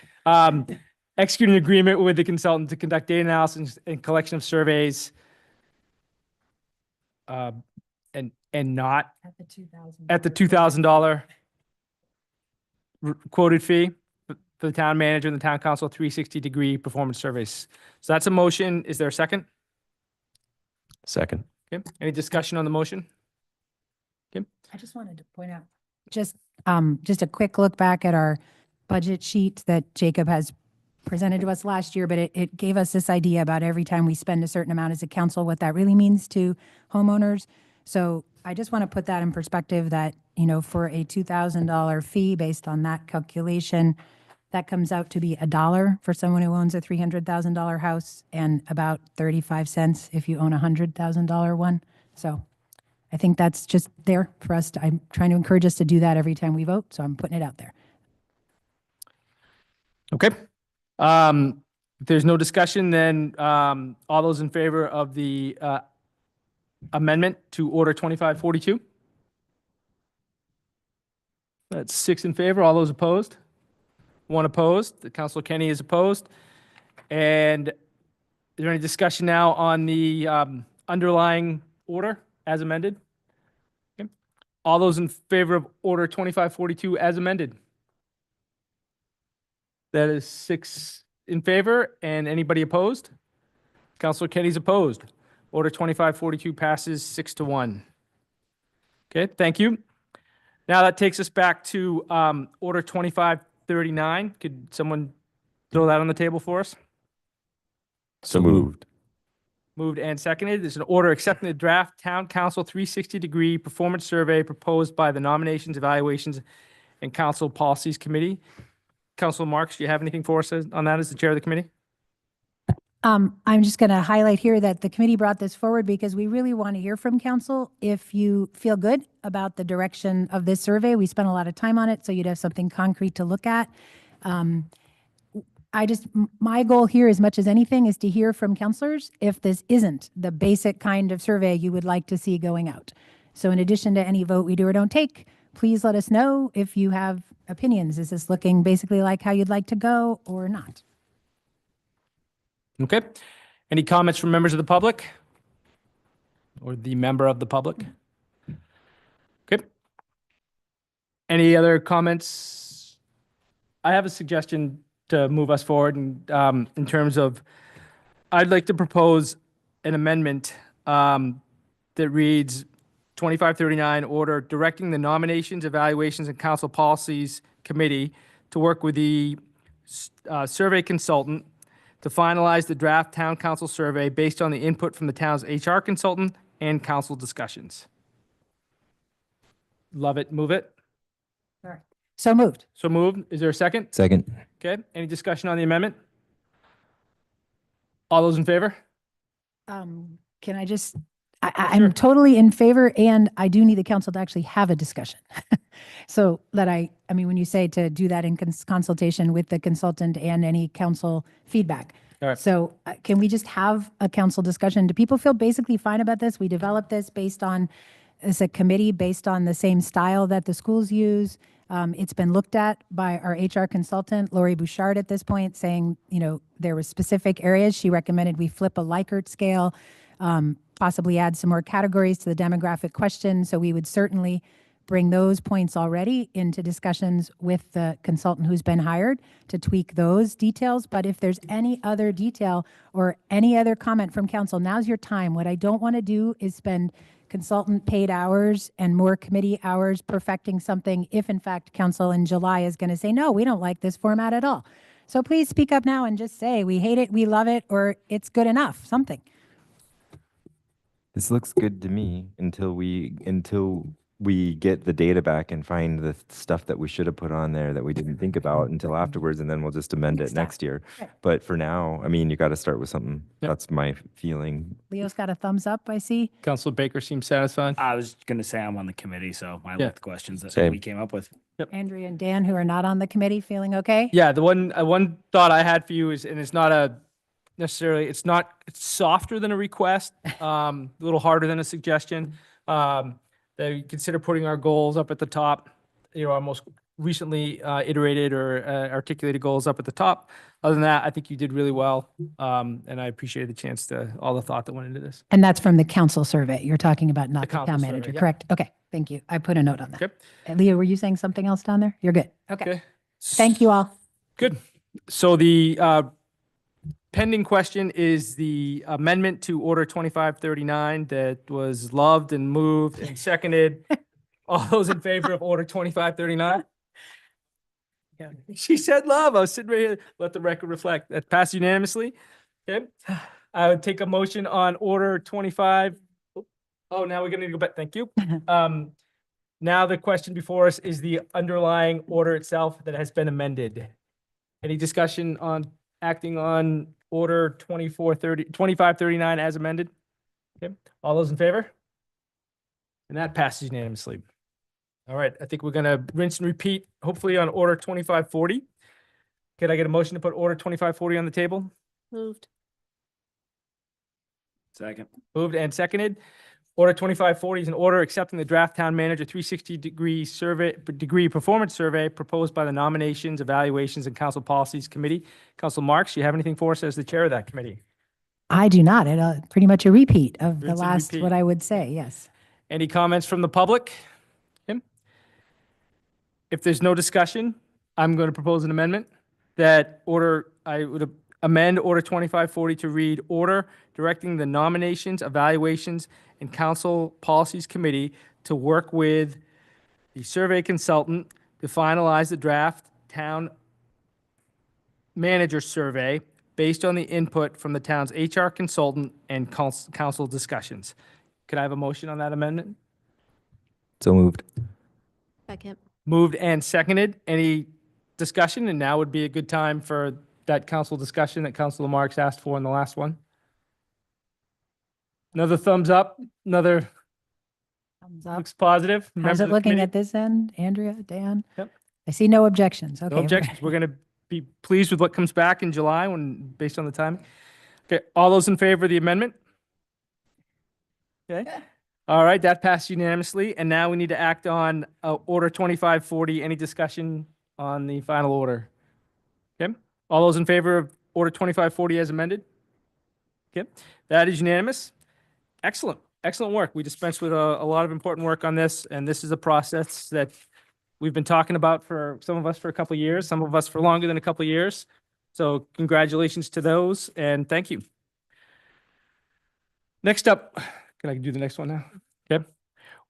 Execute an agreement with the consultant to conduct data analysis and collection of surveys, and not at the $2,000 quoted fee for the town manager and the town council 360-degree performance surveys. So that's a motion. Is there a second? Second. Okay. Any discussion on the motion? Okay. I just wanted to point out, just a quick look back at our budget sheet that Jacob has presented to us last year, but it gave us this idea about every time we spend a certain amount as a council, what that really means to homeowners. So I just want to put that in perspective that, for a $2,000 fee based on that calculation, that comes out to be $1 for someone who owns a $300,000 house and about 35 cents if you own a $100,000 one. So I think that's just there for us. I'm trying to encourage us to do that every time we vote, so I'm putting it out there. Okay. If there's no discussion, then all those in favor of the amendment to order 2542? That's 6 in favor. All those opposed? 1 opposed. Councilor Kenny is opposed. And is there any discussion now on the underlying order as amended? Okay. All those in favor of order 2542 as amended? That is 6 in favor, and anybody opposed? Councilor Kenny's opposed. Order 2542 passes 6-1. Okay, thank you. Now that takes us back to order 2539. Could someone throw that on the table for us? So moved. Moved and seconded. There's an order accepting the draft Town Council 360-degree performance survey proposed by the Nominations, Evaluations, and Council Policies Committee. Councilor Marks, do you have anything for us on that as the chair of the committee? I'm just going to highlight here that the committee brought this forward because we really want to hear from council. If you feel good about the direction of this survey, we spent a lot of time on it, so you'd have something concrete to look at. My goal here, as much as anything, is to hear from councilors if this isn't the basic kind of survey you would like to see going out. So in addition to any vote we do or don't take, please let us know if you have opinions. Is this looking basically like how you'd like to go or not? Okay. Any comments from members of the public? Or the member of the public? Okay. Any other comments I have a suggestion to move us forward in terms of, I'd like to propose an amendment that reads 2539 order directing the nominations, evaluations, and council policies committee to work with the survey consultant to finalize the draft town council survey based on the input from the town's HR consultant and council discussions. Love it. Move it. So moved. So moved. Is there a second? Second. Okay. Any discussion on the amendment? All those in favor? Can I just, Sure. I'm totally in favor, and I do need the council to actually have a discussion. So that I mean, when you say to do that in consultation with the consultant and any council feedback. All right. So can we just have a council discussion? Do people feel basically fine about this? We developed this based on, as a committee, based on the same style that the schools use. It's been looked at by our HR consultant, Lori Bouchard, at this point, saying, you know, there were specific areas. She recommended we flip a Likert scale, possibly add some more categories to the demographic question. So we would certainly bring those points already into discussions with the consultant who's been hired to tweak those details. But if there's any other detail or any other comment from council, now's your time. What I don't want to do is spend consultant paid hours and more committee hours perfecting something if in fact council in July is going to say, no, we don't like this format at all. So please speak up now and just say, we hate it, we love it, or it's good enough, something. This looks good to me until we get the data back and find the stuff that we should have put on there that we didn't think about until afterwards, and then we'll just amend Next it time. next year. Right. But for now, I mean, you got to start with something. Yep. That's my feeling. Leo's got a thumbs up, I see. Councilor Baker seems satisfied. I was gonna say I'm on the committee, so I Yeah. like the questions that Same. we came up with. Andrea and Dan, who are not on the committee, feeling okay? Yeah, the one thought I had for you is, and it's not a necessarily, it's softer than a request, a little harder than a suggestion. That you consider putting our goals up at the top, you know, our most recently iterated or articulated goals up at the top. Other than that, I think you did really well, and I appreciate the chance to, all the thought that went into this. And that's from the council survey you're talking about, not The the council town survey, manager, yeah. correct? Okay, thank you. I put a note on that. Okay. Leo, were you saying something else down there? You're good. Okay. Okay. Thank you all. Good. So the pending question is the amendment to Order 2539 that was loved and moved and seconded. All those in favor of Order 2539? Yeah, she said love. I was sitting right here. Let the record reflect. That passed unanimously. Okay. I would take a motion on Order 25. Oh, now we're going to go back. Thank you. Now the question before us is the underlying order itself that has been amended. Any discussion on acting on Order 2539 as amended? Okay. All those in favor? And that passes unanimously. All right, I think we're gonna rinse and repeat, hopefully on Order 2540. Could I get a motion to put Order 2540 on the table? Moved. Second. Moved and seconded. Order 2540 is an order accepting the draft town manager 360-degree performance survey proposed by the Nominations, Evaluations, and Council Policies Committee. Council Marks, you have anything for us as the chair of that committee? I do not. It pretty much a repeat of the Rinse and last, repeat. what I would say, yes. Any comments from the public? Kim? If there's no discussion, I'm going to propose an amendment that I would amend Order 2540 to read order directing the Nominations, Evaluations, and Council Policies Committee to work with the survey consultant to finalize the draft town manager survey based on the input from the town's HR consultant and council discussions. Could I have a motion on that amendment? So moved. Second. Moved and seconded. Any discussion? And now would be a good time for that council discussion that Councilor Marks asked for in the last one. Another thumbs up, another Thumbs up. looks positive. How's Members it of the looking committee? at this end? Andrea, Dan? Yep. I see no objections. Okay. No objections. We're going to be pleased with what comes back in July based on the timing. Okay, all those in favor of the amendment? Okay. All right, that passed unanimously. And now we need to act on Order 2540. Any discussion on the final order? Okay, all those in favor of Order 2540 as amended? Okay, that is unanimous. Excellent, excellent work. We dispensed with a lot of important work on this, and this is a process that we've been talking about for some of us for a couple of years, some of us for longer than a couple of years. So congratulations to those and thank you. Next up, can I do the next one now? Okay.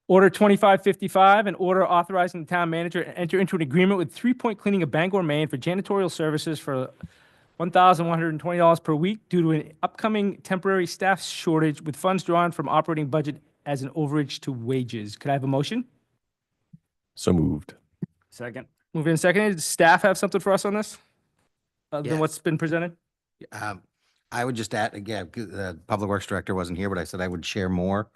Order 2555, an order authorizing the town manager to enter into an agreement with 3 Point Cleaning of Bangor, Maine for janitorial services for $1,120 per week due to an upcoming temporary staff shortage with funds drawn from operating budget as an overage to wages. Could I have a motion? So moved. Second. Move in seconded. Does staff have something for us on this? Other than Yes. what's been presented? I would just add, again, the Public Works Director wasn't here, but I said I would share more.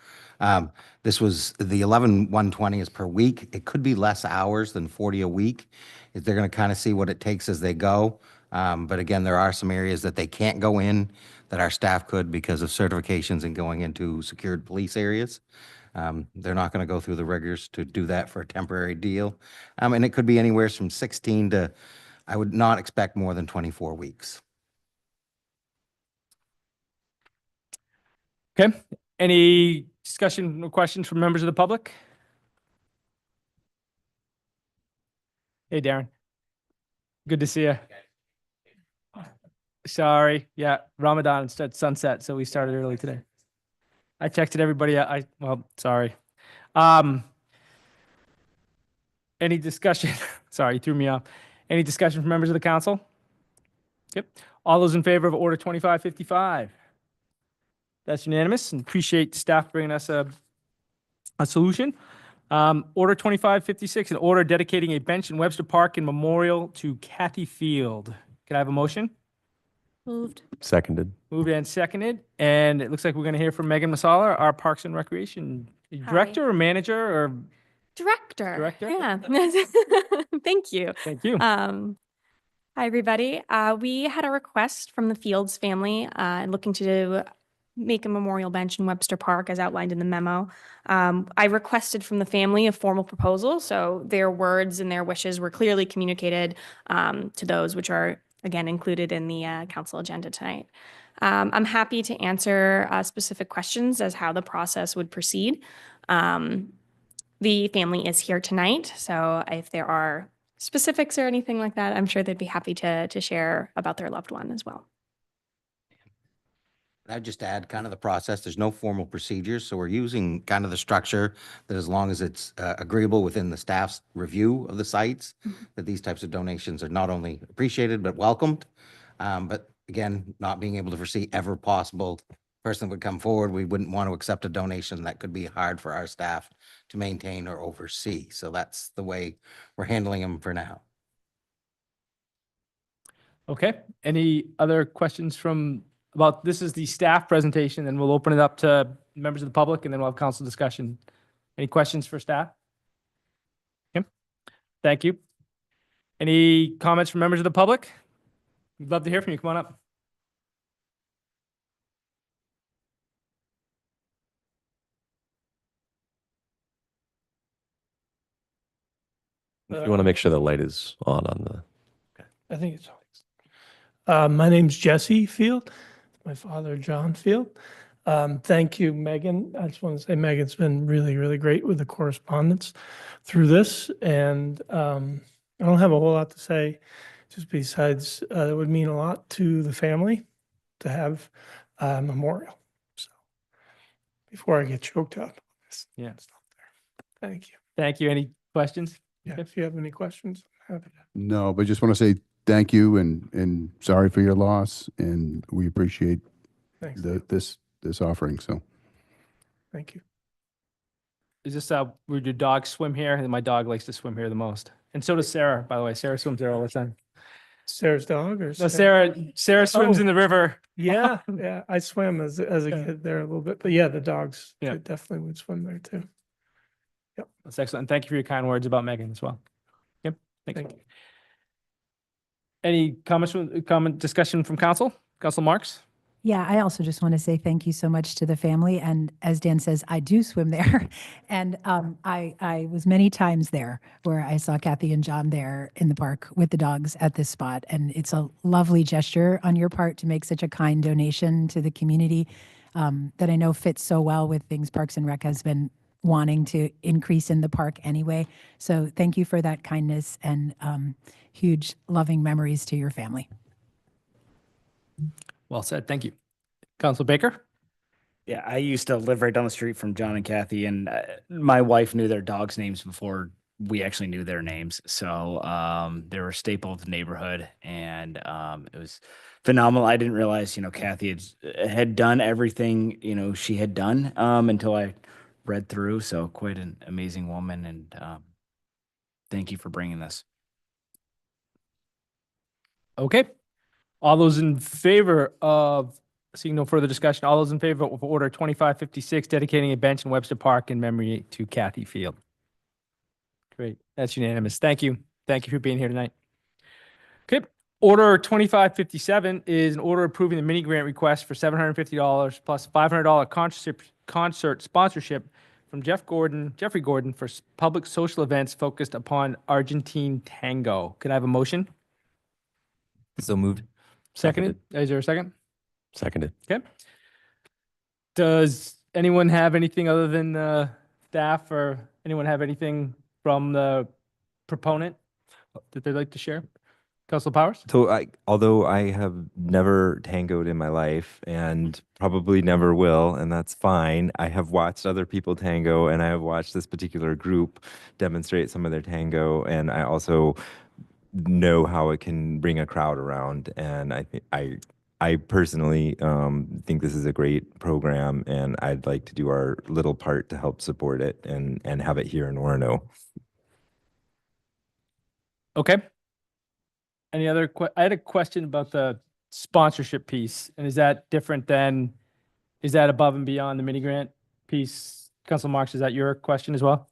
This was, the 11,120 is per week. It could be less hours than 40 a week. They're going to kind of see what it takes as they go. But again, there are some areas that they can't go in that our staff could because of certifications and going into secured police areas. They're not going to go through the rigors to do that for a temporary deal. And it could be anywhere from 16 to, I would not expect more than 24 weeks. Okay. Any discussion or questions from members of the public? Hey, Darren. Good to see you. Sorry. Yeah, Ramadan instead sunset, so we started early today. I texted everybody. Well, sorry. Any discussion? Sorry, you threw me off. Any discussion from members of the council? Yep. All those in favor of order 2555? That's unanimous and appreciate staff bringing us a solution. Order 2556, an order dedicating a bench in Webster Park in memorial to Kathy Field. Can I have a motion? Moved. Seconded. Moved and seconded. And it looks like we're going to hear from Megan Masala, our Parks and Recreation Director or Manager or Director. Director? Yeah. Thank you. thank you. Hi, everybody. We had a request from the Fields family looking to make a memorial bench in Webster Park as outlined in the memo. I requested from the family a formal proposal, so their words and their wishes were clearly communicated to those which are, again, included in the council agenda tonight. I'm happy to answer specific questions as how the process would proceed. The family is here tonight, so if there are specifics or anything like that, I'm sure they'd be happy to share about their loved one as well. I'd just add kind of the process. There's no formal procedures, so we're using kind of the structure that as long as it's agreeable within the staff's review of the sites, that these types of donations are not only appreciated but welcomed. But again, not being able to foresee ever possible person would come forward, we wouldn't want to accept a donation that could be hard for our staff to maintain or oversee. So that's the way we're handling them for now. Okay. Any other questions about, this is the staff presentation, and we'll open it up to members of the public, and then we'll have council discussion. Any questions for staff? Okay. Thank you. Any comments from members of the public? We'd love to hear from you. Come on up. If you want to make sure the light is on the. I think it's always. My name's Jesse Field. My father, John Field. Thank you, Megan. I just want to say Megan's been really, really great with the correspondence through this. And I don't have a whole lot to say, just besides it would mean a lot to the family to have a memorial. So before I get choked up. Yeah. Stop there. Thank you. Thank you. Any questions? Yeah, if you have any questions, I'm happy to. No, but just want to say thank you and sorry for your loss. And we appreciate Thanks. this offering. So Thank you. Is this where your dogs swim here? And my dog likes to swim here the most. And so does Sarah, by the way. Sarah swims there all the time. Sarah's dog or No, Sarah swims Oh. in the river. Yeah, yeah. I swam as a Yeah. kid there a little bit, but yeah, the dogs Yeah. definitely would swim there too. That's excellent. And thank you for your kind words about Megan as well. Yep. Thank you. Thank you. Any comment discussion from council? Council Marks? Yeah, I also just want to say thank you so much to the family. And as Dan says, I do swim there. And I was many times there where I saw Kathy and John there in the park with the dogs at this spot. And it's a lovely gesture on your part to make such a kind donation to the community that I know fits so well with things Parks and Rec has been wanting to increase in the park anyway. So thank you for that kindness and huge loving memories to your family. Well said. Thank you. Council Baker? Yeah, I used to live right down the street from John and Kathy, and my wife knew their dogs' names before we actually knew their names. So they were a staple of the neighborhood, and it was phenomenal. I didn't realize, Kathy had done everything, she had done until I read through. So quite an amazing woman, and thank you for bringing this. Okay. All those in favor of, seeing no further discussion, all those in favor of Order 2556, dedicating a bench in Webster Park in memory to Kathy Field? Great. That's unanimous. Thank you. Thank you for being here tonight. Okay. Order 2557 is an order approving the mini grant request for $750 plus $500 concert sponsorship from Jeffrey Gordon for public social events focused upon Argentine tango. Could I have a motion? So moved. Seconded. Is there a second? Seconded. Okay. Does anyone have anything other than staff, or anyone have anything from the proponent that they'd like to share? Council Powers? So although I have never tangoed in my life and probably never will, and that's fine, I have watched other people tango, and I have watched this particular group demonstrate some of their tango, and I also know how it can bring a crowd around. And I personally think this is a great program, and I'd like to do our little part to help support it and have it here in Orono. Okay. Any other I had a question about the sponsorship piece, and is that different than, is that above and beyond the mini grant piece? Council Marks, is that your question as well?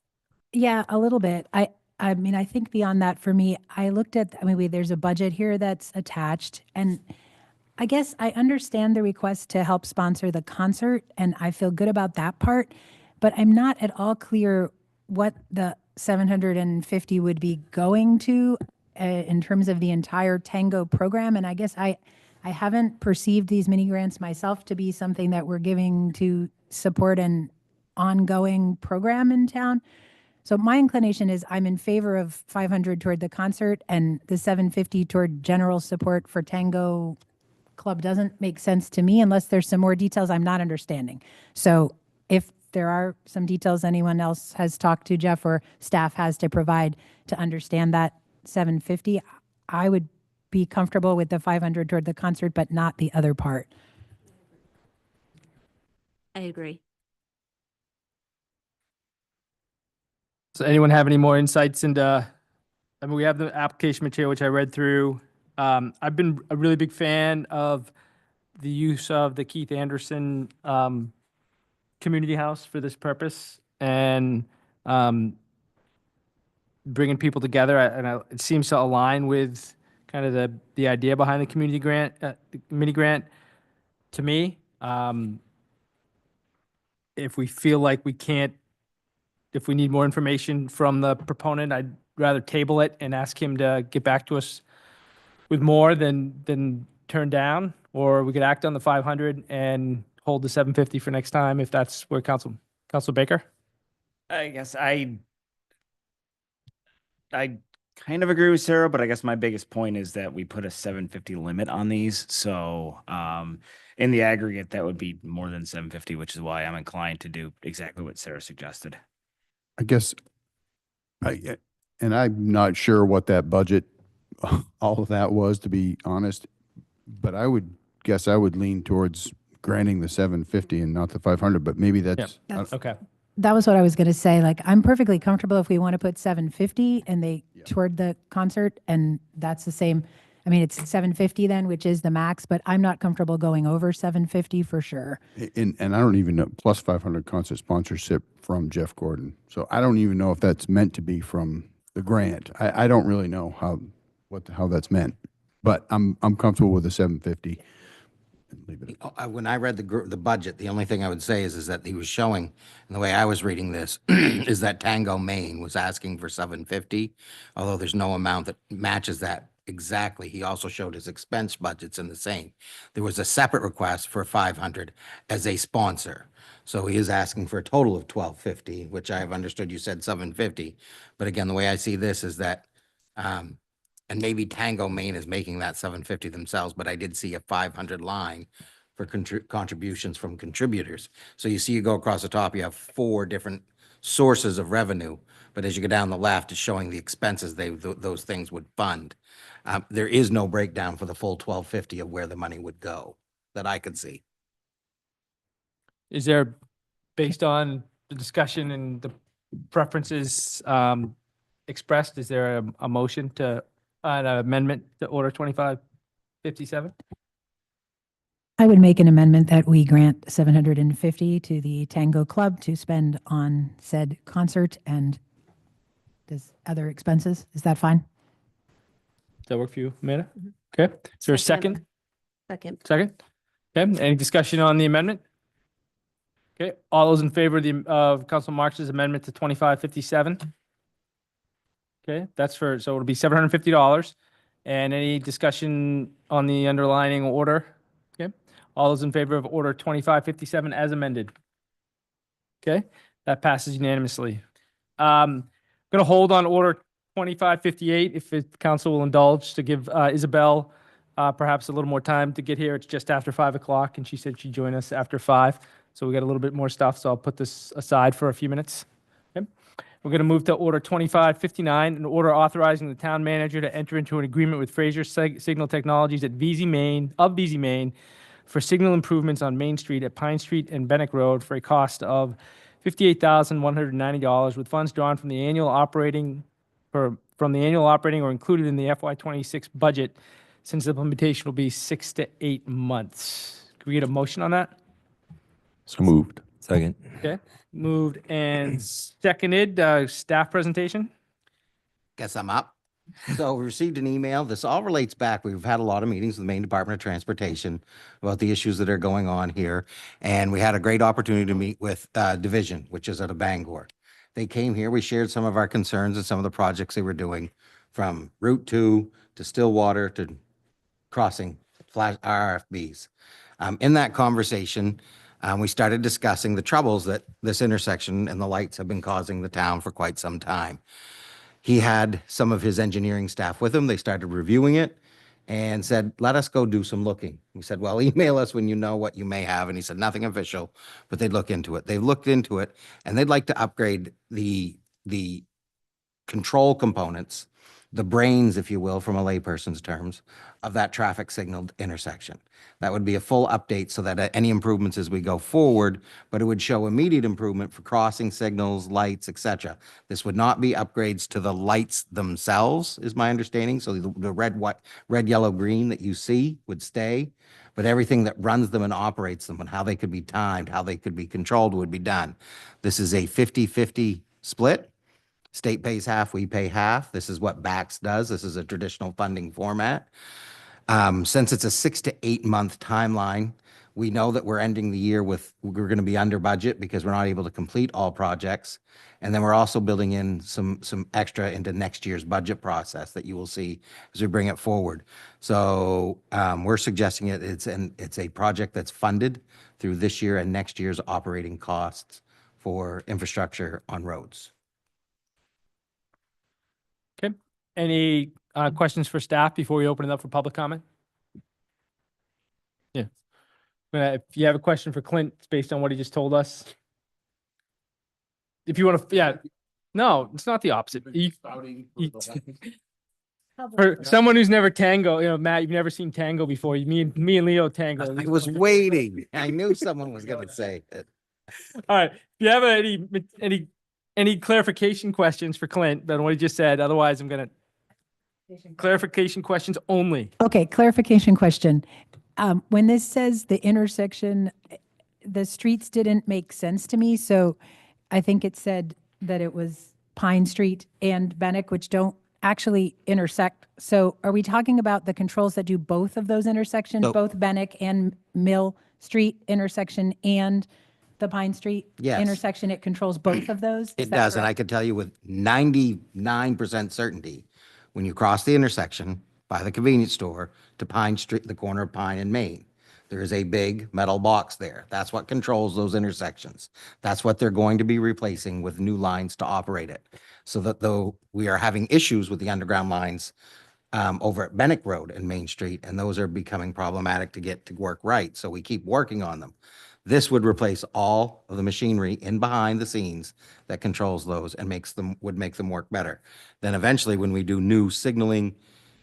Yeah, a little bit. I mean, I think beyond that for me, I looked at, there's a budget here that's attached, and I guess I understand the request to help sponsor the concert, and I feel good about that part, but I'm not at all clear what the 750 would be going to in terms of the entire tango program. And I guess I haven't perceived these mini grants myself to be something that we're giving to support an ongoing program in town. So my inclination is I'm in favor of 500 toward the concert, and the 750 toward general support for tango club doesn't make sense to me unless there's some more details I'm not understanding. So if there are some details anyone else has talked to Jeff or staff has to provide to understand that 750, I would be comfortable with the 500 toward the concert, but not the other part. I agree. So anyone have any more insights into, we have the application material, which I read through. I've been a really big fan of the use of the Keith Anderson community house for this purpose, and bringing people together. It seems to align with kind of the idea behind the community grant, mini grant to me. If we feel like we can't, if we need more information from the proponent, I'd rather table it and ask him to get back to us with more than turn down, or we could act on the 500 and hold the 750 for next time if that's where Council Baker. I guess I kind of agree with Sarah, but I guess my biggest point is that we put a 750 limit on these. So in the aggregate, that would be more than 750, which is why I'm inclined to do exactly what Sarah suggested. I guess, and I'm not sure what that budget, all of that was, to be honest, but I would guess I would lean towards granting the 750 and not the 500, but maybe that's. Okay. That was what I was going to say. Like, I'm perfectly comfortable if we want to put 750 and toward the concert, and that's the same. I mean, it's 750 then, which is the max, but I'm not comfortable going over 750 for sure. And I don't even know, plus 500 concert sponsorship from Jeff Gordon. So I don't even know if that's meant to be from the grant. I don't really know how that's meant, but I'm comfortable with the 750. Leave it. When I read the budget, the only thing I would say is that he was showing, and the way I was reading this, is that Tango Maine was asking for 750, although there's no amount that matches that exactly. He also showed his expense budgets in the same. There was a separate request for 500 as a sponsor. So he is asking for a total of 1250, which I have understood you said 750. But again, the way I see this is that, and maybe Tango Maine is making that 750 themselves, but I did see a 500 line for contributions from contributors. So you see, you go across the top, you have 4 different sources of revenue. But as you go down the left, it's showing the expenses those things would fund. There is no breakdown for the full 1250 of where the money would go that I could see. Is there, based on the discussion and the preferences expressed, is there a motion to, an amendment to Order 2557? I would make an amendment that we grant 750 to the Tango Club to spend on said concert and does other expenses. Is that fine? Does that work for you, Amanda? Okay. Is there a second? Second. Second? Okay. Any discussion on the amendment? Okay. All those in favor of Council March's amendment to 2557? Okay, that's for, so it'll be $750. And any discussion on the underlining order? Okay. All those in favor of Order 2557 as amended? Okay, that passes unanimously. Going to hold on Order 2558 if the council will indulge to give Isabel perhaps a little more time to get here. It's just after 5 o'clock and she said she'd join us after 5. So we got a little bit more stuff. So I'll put this aside for a few minutes. Okay. We're going to move to Order 2559, an order authorizing the town manager to enter into an agreement with Fraser Signal Technologies at VZ Maine for signal improvements on Main Street at Pine Street and Benneck Road for a cost of $58,190 with funds drawn from the annual operating or included in the FY26 budget, since the implementation will be 6 to 8 months. Can we get a motion on that? So moved. Second. Okay, moved and seconded. Staff presentation? Guess I'm up. So we received an email. This all relates back. We've had a lot of meetings with the Maine Department of Transportation about the issues that are going on here. And we had a great opportunity to meet with Division, which is out of Bangor. They came here. We shared some of our concerns and some of the projects they were doing, from Route 2 to Stillwater to crossing flash RFBs. In that conversation, we started discussing the troubles that this intersection and the lights have been causing the town for quite some time. He had some of his engineering staff with him. They started reviewing it and said, let us go do some looking. We said, well, email us when you know what you may have. And he said, nothing official, but they'd look into it. They've looked into it and they'd like to upgrade the control components, the brains, if you will, from a layperson's terms, of that traffic signaled intersection. That would be a full update so that any improvements as we go forward, but it would show immediate improvement for crossing signals, lights, etc. This would not be upgrades to the lights themselves, is my understanding. So the red, white, red, yellow, green that you see would stay, but everything that runs them and operates them and how they could be timed, how they could be controlled would be done. This is a 50-50 split. State pays half, we pay half. This is what BAX does. This is a traditional funding format. Since it's a 6 to 8 month timeline, we know that we're ending the year we're going to be under budget because we're not able to complete all projects. And then we're also building in some extra into next year's budget process that you will see as we bring it forward. So we're suggesting it's a project that's funded through this year and next year's operating costs for infrastructure on roads. Okay. Any questions for staff before we open it up for public comment? Yeah. If you have a question for Clint, it's based on what he just told us. If you want to, yeah. No, it's not the opposite. For someone who's never tango, Matt, you've never seen tango before. Me and Leo tango. I was waiting. I knew someone was going to say it. All right. If you have any clarification questions for Clint on what he just said, otherwise I'm going to clarification questions only. Okay, clarification question. When this says the intersection, the streets didn't make sense to me. So I think it said that it was Pine Street and Benneck, which don't actually intersect. So are we talking about the controls that do both of those intersections, Nope. both Benneck and Mill Street intersection and the Pine Street Yes. intersection? It controls both of those? Is It that does, and I correct? could tell you with 99% certainty, when you cross the intersection by the convenience store to Pine Street, the corner of Pine and Main. There is a big metal box there. That's what controls those intersections. That's what they're going to be replacing with new lines to operate it. So that though we are having issues with the underground lines over at Bennick Road and Main Street, and those are becoming problematic to get to work right. So we keep working on them. This would replace all of the machinery in behind the scenes that controls those and would make them work better. Then eventually, when we do new signaling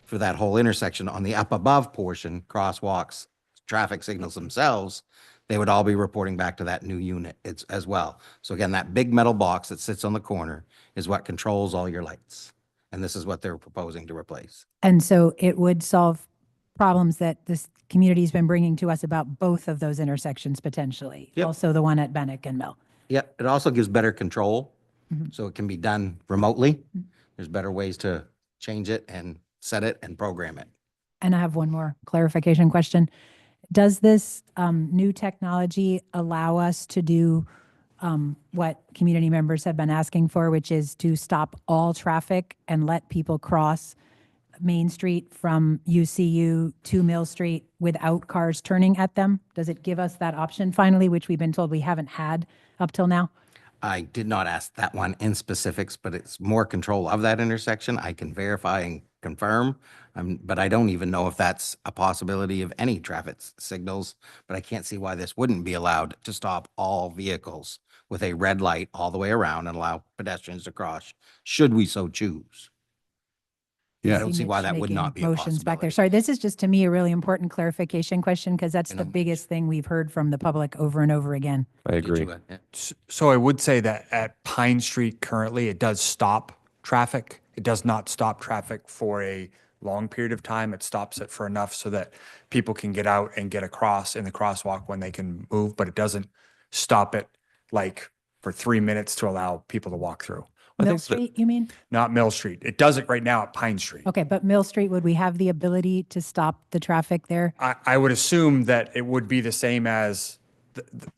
for that whole intersection on the up above portion, crosswalks, traffic signals themselves, they would all be reporting back to that new unit as well. So again, that big metal box that sits on the corner is what controls all your lights. And this is what they're proposing to replace. And so it would solve problems that this community's been bringing to us about both of those intersections potentially. Yep. Also the one at Bennick and Mill. Yeah, it also gives better control, so it can be done remotely. There's better ways to change it and set it and program it. And I have one more clarification question. Does this new technology allow us to do what community members have been asking for, which is to stop all traffic and let people cross Main Street from UCU to Mill Street without cars turning at them? Does it give us that option finally, which we've been told we haven't had up till now? I did not ask that one in specifics, but it's more control of that intersection. I can verify and confirm, but I don't even know if that's a possibility of any traffic signals, but I can't see why this wouldn't be allowed to stop all vehicles with a red light all the way around and allow pedestrians to cross, should we so choose. Yeah. I don't see why that would not be a Motions back there. possibility. Sorry, this is just to me a really important clarification question because that's the biggest thing we've heard from the public over and over again. I agree. Yeah. So I would say that at Pine Street currently, it does stop traffic. It does not stop traffic for a long period of time. It stops it for enough so that people can get out and get across in the crosswalk when they can move, but it doesn't stop it like for 3 minutes to allow people to walk through. Mill Street, you mean? Not Mill Street. It does it right now at Pine Street. Okay, but Mill Street, would we have the ability to stop the traffic there? I would assume that it would be the same as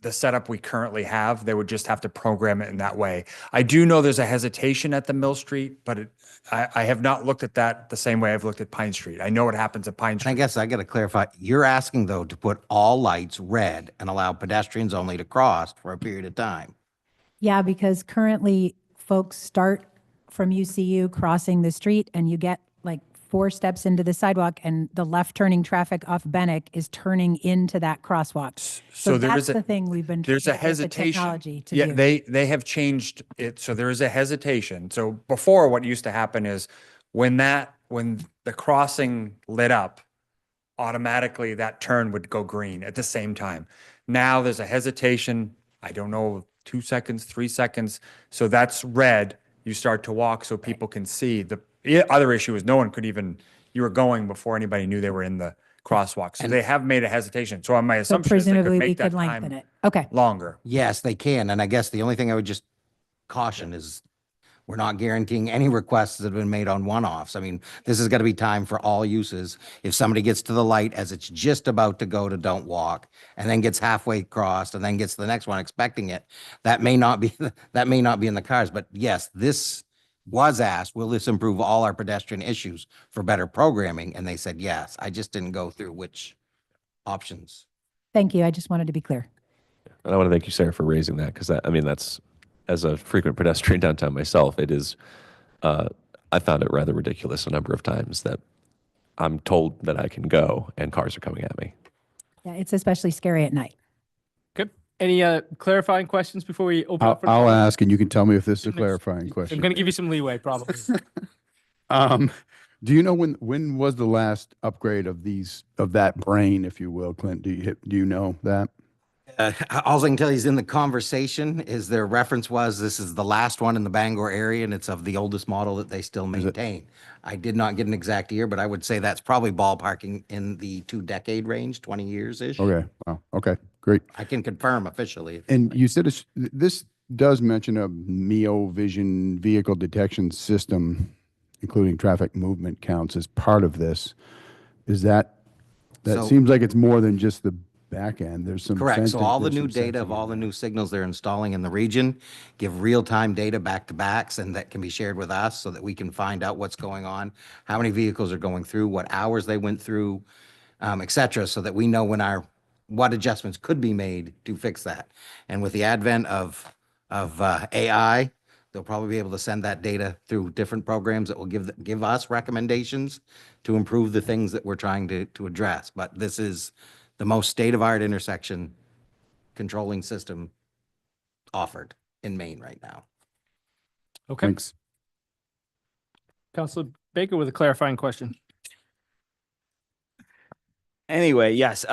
the setup we currently have. They would just have to program it in that way. I do know there's a hesitation at the Mill Street, but I have not looked at that the same way I've looked at Pine Street. I know what happens at Pine And I Street. guess I got to clarify, you're asking though to put all lights red and allow pedestrians only to cross for a period of time. Yeah, because currently folks start from UCU crossing the street and you get like 4 steps into the sidewalk and the left turning traffic off Bennick is turning into that crosswalk. So there that's is a- the thing we've been. There's trying a to get the hesitation. Technology to Yeah, do. they have changed it. So there is a hesitation. So before what used to happen is when the crossing lit up, automatically that turn would go green at the same time. Now there's a hesitation. I don't know, 2 seconds, 3 seconds. So that's red. You start to walk so people can see. The other issue is no one could even, you were going before anybody knew they were in the crosswalk. So they have made a hesitation. So my So assumption is they could presumably we make that could lengthen time it. Okay. longer. Yes, they can. And I guess the only thing I would just caution is we're not guaranteeing any requests that have been made on one-offs. I mean, this is going to be time for all uses. If somebody gets to the light as it's just about to go to don't walk and then gets halfway crossed and then gets to the next one expecting it, that may not be in the cars. But yes, this was asked, will this improve all our pedestrian issues for better programming? And they said, yes. I just didn't go through which options. Thank you. I just wanted to be clear. And I want to thank you, Sarah, for raising that because that's, as a frequent pedestrian downtown myself, it is, I found it rather ridiculous a number of times that I'm told that I can go and cars are coming at me. Yeah, it's especially scary at night. Okay. Any clarifying questions before we open up for? I'll ask, and you can tell me if this is a Minutes. clarifying question. I'm going to give you some leeway, probably. Do you know when was the last upgrade of that brain, if you will, Clint? Do you know that? All I can tell you is in the conversation is their reference was this is the last one in the Bangor area and it's of the oldest model that they still maintain. I did not get an exact year, but I would say that's probably ballparking in the 2-decade range, 20 years-ish. Okay. Wow. Okay. Great. I can confirm officially. And you said this does mention a MEO vision vehicle detection system, including traffic movement counts as part of this. Is that So- seems like it's more than just the back end. There's some. Correct. So all the there's new some data of sensing in all the there. new signals they're installing in the region give real-time data back to backs, and that can be shared with us so that we can find out what's going on, how many vehicles are going through, what hours they went through, et cetera, so that we know what adjustments could be made to fix that. And with the advent of AI, they'll probably be able to send that data through different programs that will give us recommendations to improve the things that we're trying to address. But this is the most state-of-art intersection controlling system offered in Maine right now. Okay. Thanks. Councilor Baker with a clarifying question. Anyway, yes.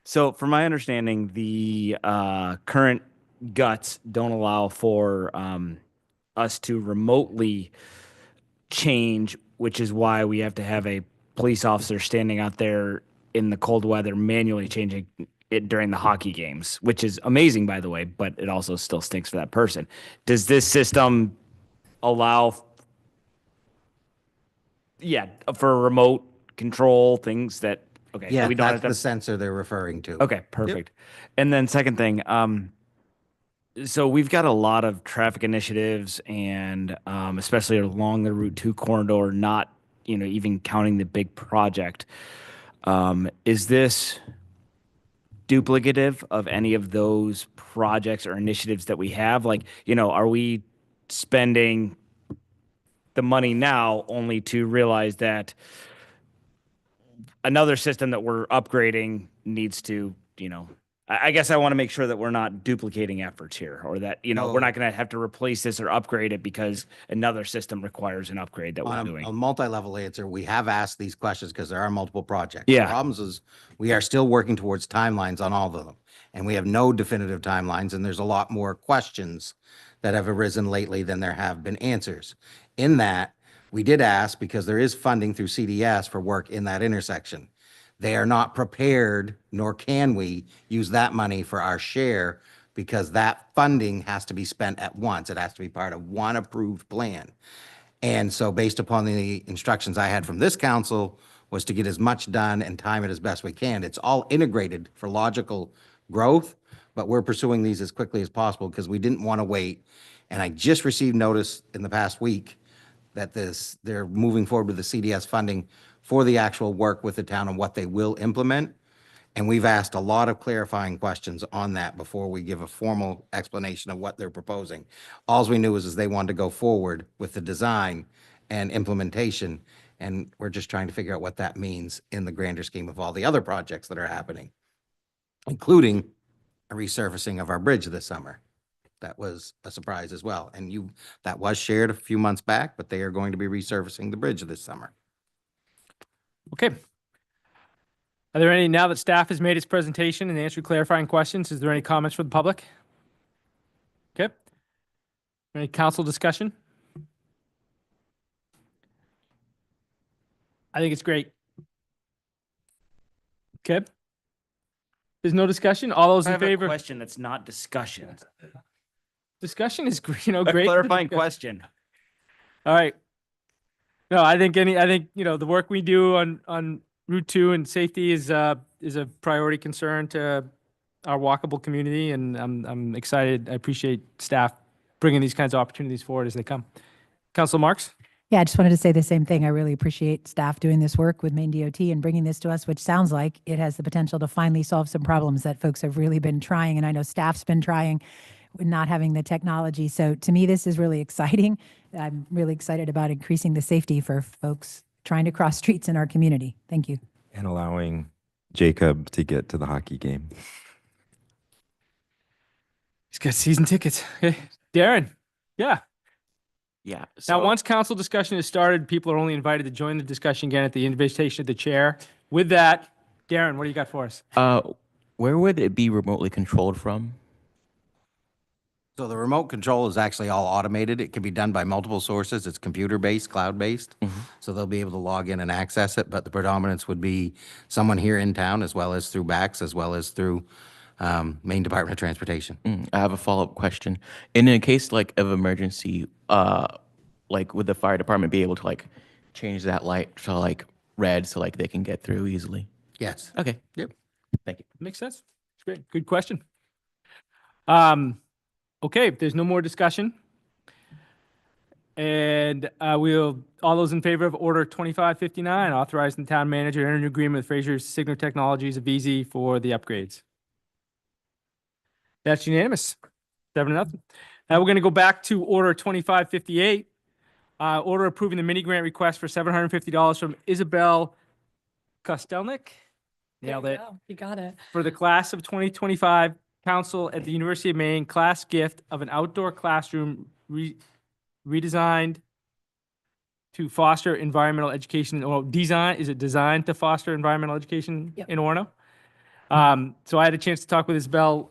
So from my understanding, the current guts don't allow for us to remotely change, which is why we have to have a police officer standing out there in the cold weather manually changing it during the hockey games, which is amazing, by the way, but it also still stinks for that person. Does this system allow, for remote control things that, okay, Yeah, we don't that's have the to, sensor they're referring to. okay, perfect. And then second thing, so we've got a lot of traffic initiatives and especially along the Route 2 corridor, not, even counting the big project. Is this duplicative of any of those projects or initiatives that we have? Like, are we spending the money now only to realize that another system that we're upgrading needs to, I guess I want to make sure that we're not duplicating efforts here, or that, we're not going to have to replace this or upgrade it because another system requires an upgrade that we're On doing. a multi-level answer, we have asked these questions because there are multiple projects. Yeah. The problems is we are still working towards timelines on all of them, and we have no definitive timelines, and there's a lot more questions that have arisen lately than there have been answers. In that, we did ask because there is funding through CDS for work in that intersection. They are not prepared, nor can we use that money for our share because that funding has to be spent at once. It has to be part of one approved plan. And so based upon the instructions I had from this council was to get as much done and time it as best we can. It's all integrated for logical growth, but we're pursuing these as quickly as possible because we didn't want to wait. And I just received notice in the past week that they're moving forward with the CDS funding for the actual work with the town and what they will implement. And we've asked a lot of clarifying questions on that before we give a formal explanation of what they're proposing. All we knew is they wanted to go forward with the design and implementation. And we're just trying to figure out what that means in the grander scheme of all the other projects that are happening, including a resurfacing of our bridge this summer. That was a surprise as well. And that was shared a few months back, but they are going to be resurfacing the bridge this summer. Okay. Are there any, now that staff has made its presentation and answered clarifying questions, is there any comments from the public? Okay. Any council discussion? I think it's great. Okay. There's no discussion? All those I in have a favor? question that's not discussion. Discussion is, great. A great. clarifying question. All right. No, I think the work we do on Route 2 and safety is a priority concern to our walkable community, and I'm excited. I appreciate staff bringing these kinds of opportunities forward as they come. Councilor Marks? Yeah, I just wanted to say the same thing. I really appreciate staff doing this work with Maine DOT and bringing this to us, which sounds like it has the potential to finally solve some problems that folks have really been trying. And I know staff's been trying with not having the technology. So to me, this is really exciting. I'm really excited about increasing the safety for folks trying to cross streets in our community. Thank you. And allowing Jacob to get to the hockey game. He's got season tickets. Okay. Darren? Yeah. Yeah. Now, once council discussion is started, people are only invited to join the discussion again at the invitation of the chair. With that, Darren, what do you got for us? Where would it be remotely controlled from? So the remote control is actually all automated. It can be done by multiple sources. It's computer-based, cloud-based. So they'll be able to log in and access it, but the predominance would be someone here in town, as well as through BACS, as well as through Maine Department of Transportation. I have a follow-up question. In a case like of emergency, like would the fire department be able to like change that light to like red so like they can get through easily? Yes. Okay. Yep. Thank you. Makes sense. It's great. Good question. Okay, if there's no more discussion. And all those in favor of Order 2559, authorizing the town manager to enter an agreement with Fraser Signer Technologies of VZ for the upgrades. That's unanimous. 7-0. Now we're going to go back to Order 2558. Order approving the mini grant request for $750 from Isabel Kostelnik. Nailed it. You got it. For the class of 2025 council at the University of Maine, class gift of an outdoor classroom redesigned to foster environmental education, or is it designed to foster environmental education in Orono? So I had a chance to talk with Isabel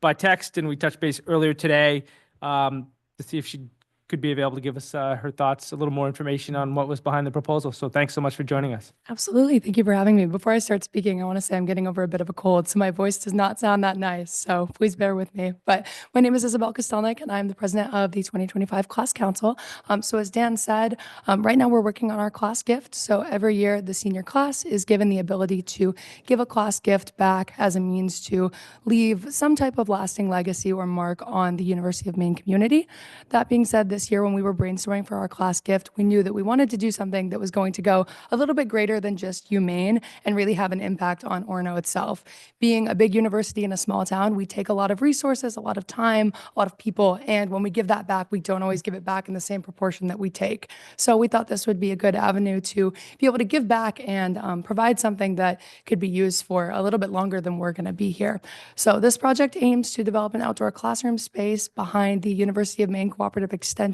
by text, and we touched base earlier today to see if she could be available to give us her thoughts, a little more information on what was behind the proposal. So thanks so much for joining us. Absolutely. Thank you for having me. Before I start speaking, I want to say I'm getting over a bit of a cold, so my voice does not sound that nice. So please bear with me. But my name is Isabel Kostelnik, and I'm the president of the 2025 Class Council. So as Dan said, right now we're working on our class gift. So every year the senior class is given the ability to give a class gift back as a means to leave some type of lasting legacy or mark on the University of Maine community. That being said, this year when we were brainstorming for our class gift, we knew that we wanted to do something that was going to go a little bit greater than just UMaine and really have an impact on Orono itself. Being a big university in a small town, we take a lot of resources, a lot of time, a lot of people, and when we give that back, we don't always give it back in the same proportion that we take. So we thought this would be a good avenue to be able to give back and provide something that could be used for a little bit longer than we're going to be here. So this project aims to develop an outdoor classroom space behind the University of Maine Cooperative Extension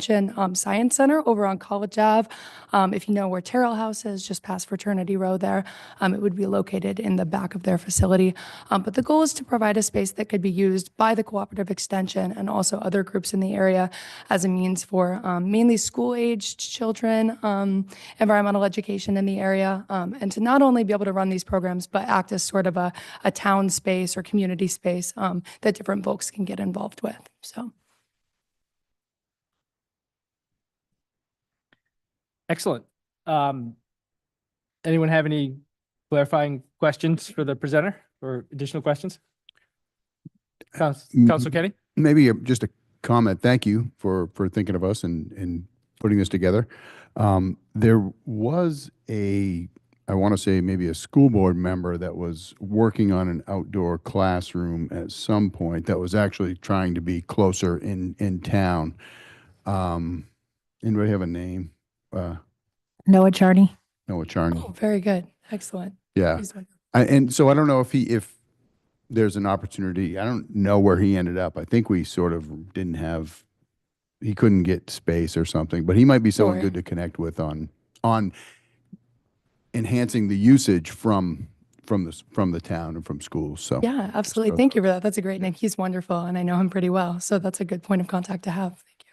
Science Center over on College Ave. If you know where Terrell House is, just past Fraternity Row there, it would be located in the back of their facility. But the goal is to provide a space that could be used by the Cooperative Extension and also other groups in the area as a means for mainly school-aged children, environmental education in the area, and to not only be able to run these programs, but act as sort of a town space or community space that different folks can get involved with. So. Excellent. Anyone have any clarifying questions for the presenter or additional questions? Councilor Kenny? Maybe just a comment. Thank you for thinking of us and putting this together. There was I want to say maybe a school board member that was working on an outdoor classroom at some point that was actually trying to be closer in town. Anybody have a name? Noah Charney. Noah Charney. Oh, very good. Excellent. Yeah. And so I don't know if there's an opportunity. I don't know where he ended up. I think we sort of he couldn't get space or something, but he might be someone good to connect with on enhancing the usage from the town and from schools. So yeah, absolutely. Thank you for that. That's a great name. He's wonderful, and I know him pretty well. So that's a good point of contact to have. Thank you.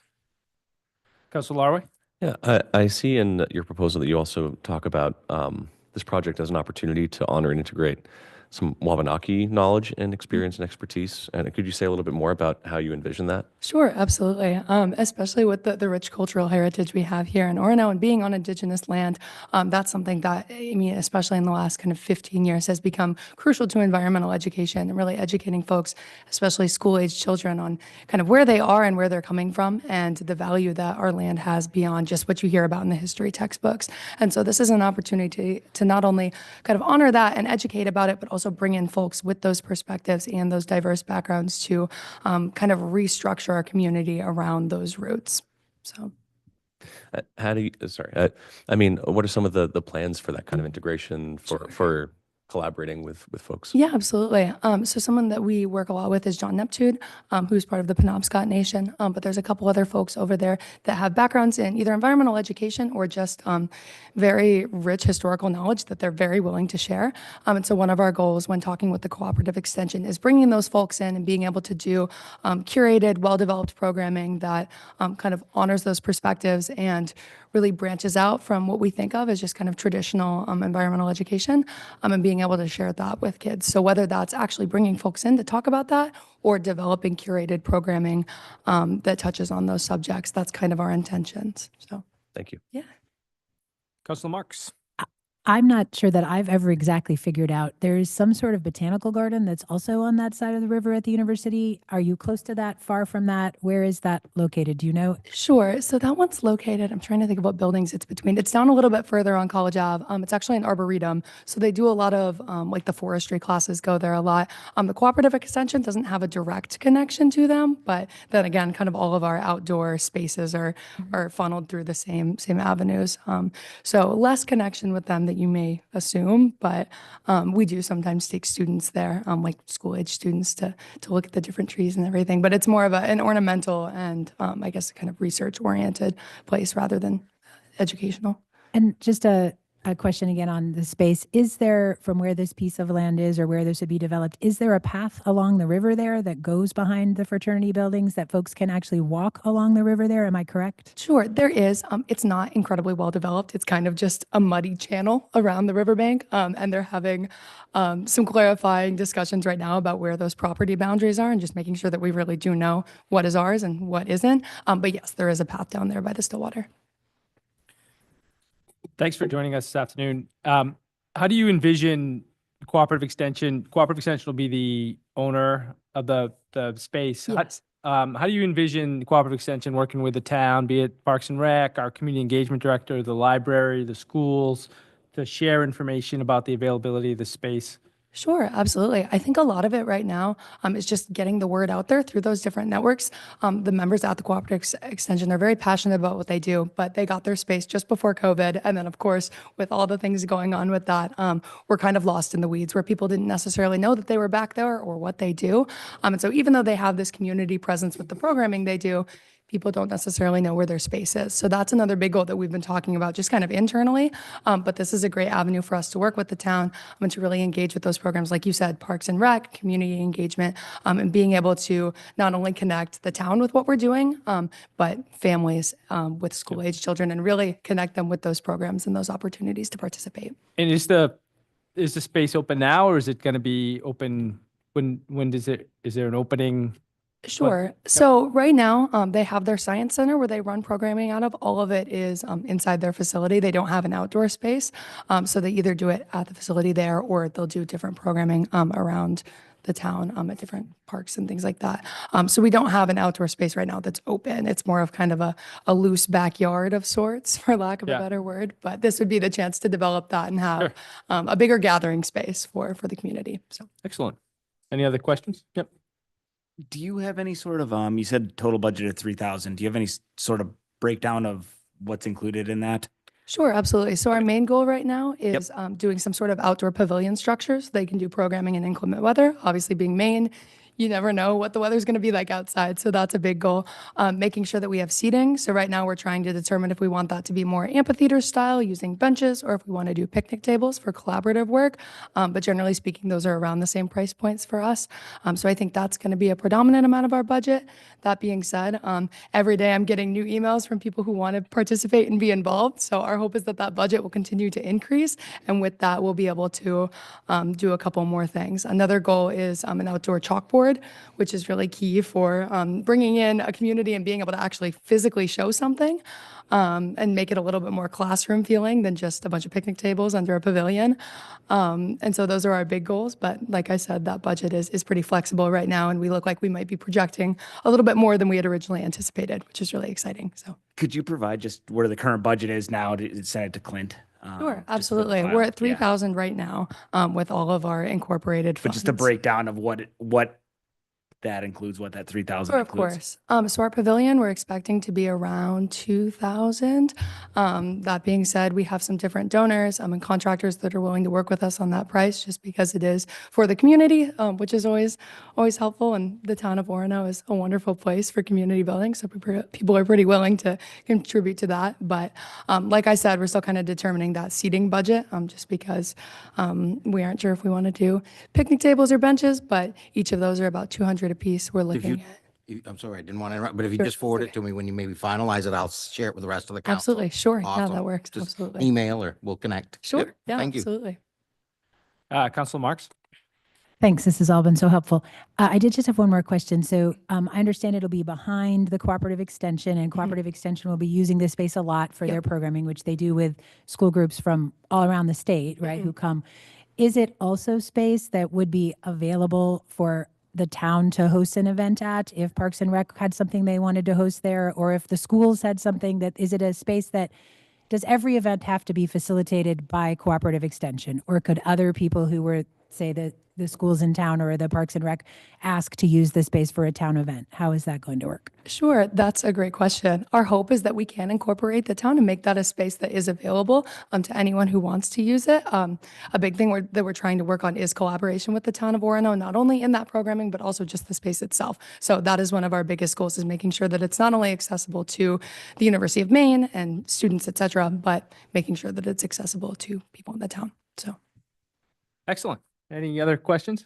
Councilor Larway? Yeah, I see in your proposal that you also talk about this project as an opportunity to honor and integrate some Wabanaki knowledge and experience and expertise. And could you say a little bit more about how you envision that? Sure, absolutely. Especially with the rich cultural heritage we have here in Orono and being on Indigenous land, that's something that, I mean, especially in the last kind of 15 years has become crucial to environmental education and really educating folks, especially school-aged children, on kind of where they are and where they're coming from and the value that our land has beyond just what you hear about in the history textbooks. And so this is an opportunity to not only kind of honor that and educate about it, but also bring in folks with those perspectives and those diverse backgrounds to kind of restructure our community around those roots. So, how do you? Sorry, I mean, what are some of the plans for that kind of integration for collaborating with folks? Yeah, absolutely. So someone that we work a lot with is John Neptune, who's part of the Penobscot Nation. But there's a couple other folks over there that have backgrounds in either environmental education or just very rich historical knowledge that they're very willing to share. And so one of our goals when talking with the Cooperative Extension is bringing those folks in and being able to do curated, well-developed programming that kind of honors those perspectives and really branches out from what we think of as just kind of traditional environmental education and being able to share that with kids. So whether that's actually bringing folks in to talk about that or developing curated programming that touches on those subjects, that's kind of our intentions. So thank you. Yeah. Councilor Marks. I'm not sure that I've ever exactly figured out. There's some sort of botanical garden that's also on that side of the river at the university. Are you close to that, far from that? Where is that located? Do you know? Sure. So that one's located, I'm trying to think of what buildings it's between. It's down a little bit further on College Ave. It's actually an arboretum. So they do a lot of like the forestry classes go there a lot. The cooperative extension doesn't have a direct connection to them, but then again, kind of all of our outdoor spaces are funneled through the same avenues. So less connection with them that you may assume, but we do sometimes take students there, like school age students to look at the different trees and everything. But it's more of an ornamental and I guess kind of research oriented place rather than educational. And just a question again on the space. Is there, from where this piece of land is or where this would be developed, is there a path along the river there that goes behind the fraternity buildings that folks can actually walk along the river there? Am I correct? Sure, there is. It's not incredibly well developed. It's kind of just a muddy channel around the riverbank. And they're having some clarifying discussions right now about where those property boundaries are and just making sure that we really do know what is ours and what isn't. But yes, there is a path down there by the Stillwater. Thanks for joining us this afternoon. How do you envision Cooperative Extension? Cooperative Extension will be the owner of the space. Yes. How do you envision Cooperative Extension working with the town, be it Parks and Rec, our community engagement director, the library, the schools, to share information about the availability of the space? Sure, absolutely. I think a lot of it right now is just getting the word out there through those different networks. The members at the Cooperative Extension, they're very passionate about what they do, but they got their space just before COVID. And then, of course, with all the things going on with that, we're kind of lost in the weeds where people didn't necessarily know that they were back there or what they do. And so even though they have this community presence with the programming they do, people don't necessarily know where their space is. So that's another big goal that we've been talking about just kind of internally. But this is a great avenue for us to work with the town and to really engage with those programs, like you said, Parks and Rec, community engagement, and being able to not only connect the town with what we're doing, but families with school age children and really connect them with those programs and those opportunities to participate. And is the space open now, or is it going to be open is there an opening? Sure. So right now, they have their science center where they run programming out of. All of it is inside their facility. They don't have an outdoor space. So they either do it at the facility there or they'll do different programming around the town at different parks and things like that. So we don't have an outdoor space right now that's open. It's more of kind of a loose backyard of sorts, for lack of a better word. But this would be the chance to develop that and have a bigger gathering space for the community. So Excellent. Any other questions? Yep. Do you have any sort of, you said total budget of 3,000. Do you have any sort of breakdown of what's included in that? Sure, absolutely. So our main goal right now is doing some sort of outdoor pavilion structures. They can do programming in inclement weather. Obviously, being Maine, you never know what the weather's going to be like outside. So that's a big goal. Making sure that we have seating. So right now we're trying to determine if we want that to be more amphitheater style using benches or if we want to do picnic tables for collaborative work. But generally speaking, those are around the same price points for us. So I think that's going to be a predominant amount of our budget. That being said, every day I'm getting new emails from people who want to participate and be involved. So our hope is that that budget will continue to increase. And with that, we'll be able to do a couple more things. Another goal is an outdoor chalkboard, which is really key for bringing in a community and being able to actually physically show something and make it a little bit more classroom feeling than just a bunch of picnic tables under a pavilion. And so those are our big goals. But like I said, that budget is pretty flexible right now. And we look like we might be projecting a little bit more than we had originally anticipated, which is really exciting. So Could you provide just where the current budget is now to send it to Clint? Sure, absolutely. We're at 3,000 right now with all of our incorporated funds. But just a breakdown of what that includes, what that 3,000 Sure, includes. of course. So our pavilion, we're expecting to be around 2,000. That being said, we have some different donors and contractors that are willing to work with us on that price just because it is for the community, which is always helpful. And the town of Orono is a wonderful place for community building. So people are pretty willing to contribute to that. But like I said, we're still kind of determining that seating budget just because we aren't sure if we want to do picnic tables or benches, but each of those are about 200 a piece. We're looking at. I'm sorry, I didn't want to interrupt, but if you Sure, just forward it to me when you maybe finalize it, I'll share it with the rest of the council. Absolutely, sure. Yeah, Awesome. that works. Just Absolutely. email or we'll connect. Sure. Yep, Yeah, thank you. absolutely. Councilor Marks? Thanks. This has all been so helpful. I did just have one more question. So I understand it'll be behind the cooperative extension, and cooperative extension will be using this space a lot for their programming, which they do with school groups from all around the state, right, who come. Is it also space that would be available for the town to host an event at if Parks and Rec had something they wanted to host there, or if the schools had something that, is it a space that, does every event have to be facilitated by cooperative extension, or could other people who were, say, the schools in town or the Parks and Rec ask to use the space for a town event? How is that going to work? Sure, that's a great question. Our hope is that we can incorporate the town and make that a space that is available to anyone who wants to use it. A big thing that we're trying to work on is collaboration with the town of Orono, not only in that programming, but also just the space itself. So that is one of our biggest goals, is making sure that it's not only accessible to the University of Maine and students, et cetera, but making sure that it's accessible to people in the town. So. Excellent. Any other questions?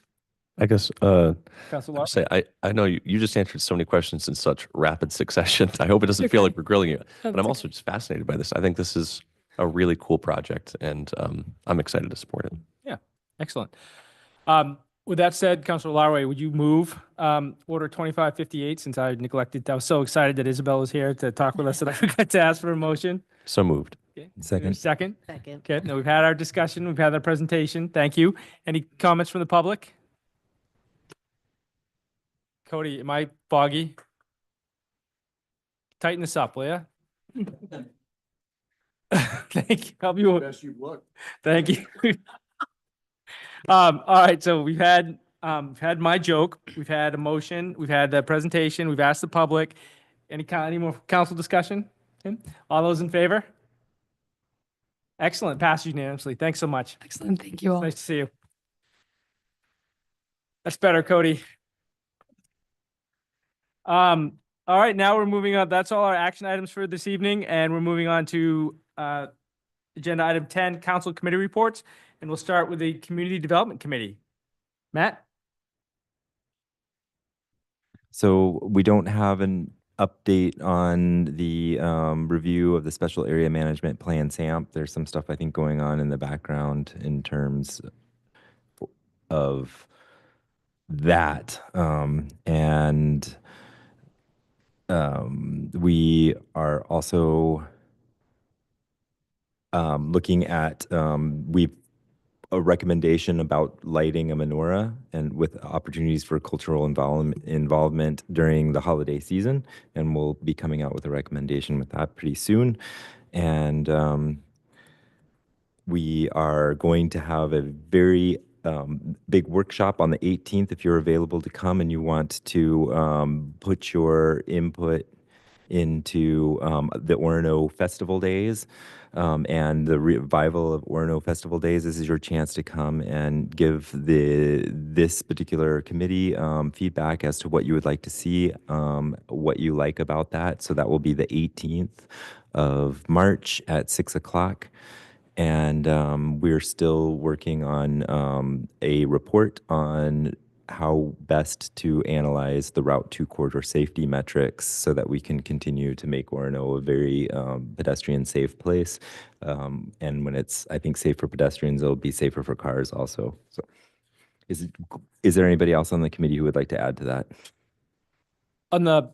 I guess, Councilor? say, I know you just answered so many questions in such rapid succession. I hope it doesn't feel like we're grilling you, but I'm also just fascinated by this. I think this is a really cool project, and I'm excited to support it. Yeah, excellent. With that said, Councilor Larway, would you move Order 2558, since I neglected, I was so excited that Isabel was here to talk with us that I forgot to ask for a motion. So moved. Okay. Second. Second? Second. Okay, now we've had our discussion, we've had our presentation. Thank you. Any comments from the public? Cody, am I foggy? Tighten this up, will ya? Thank you. Help you. Best you've looked. Thank you. All right, so we've had my joke, we've had a motion, we've had the presentation, we've asked the public. Any more council discussion? Okay. All those in favor? Excellent, passes unanimously. Thanks so much. Excellent. Thank you all. Nice to see you. That's better, Cody. All right, now we're moving on. That's all our action items for this evening, and we're moving on to agenda item 10, council committee reports, and we'll start with the Community Development Committee. Matt? So we don't have an update on the review of the special area management plan SAMP. There's some stuff I think going on in the background in terms of that. We are also looking at, we've a recommendation about lighting a menorah and with opportunities for cultural involvement during the holiday season. And we'll be coming out with a recommendation with that pretty soon. And we are going to have a very big workshop on the 18th. If you're available to come and you want to put your input into the Orono Festival Days and the revival of Orono Festival Days. This is your chance to come and give this particular committee feedback as to what you would like to see, what you like about that. So that will be the 18th of March at 6 o'clock. And we're still working on a report on how best to analyze the Route 2 corridor safety metrics so that we can continue to make Orono a very pedestrian safe place. And when it's, I think, safe for pedestrians, it'll be safer for cars also. So is there anybody else on the committee who would like to add to that? On the,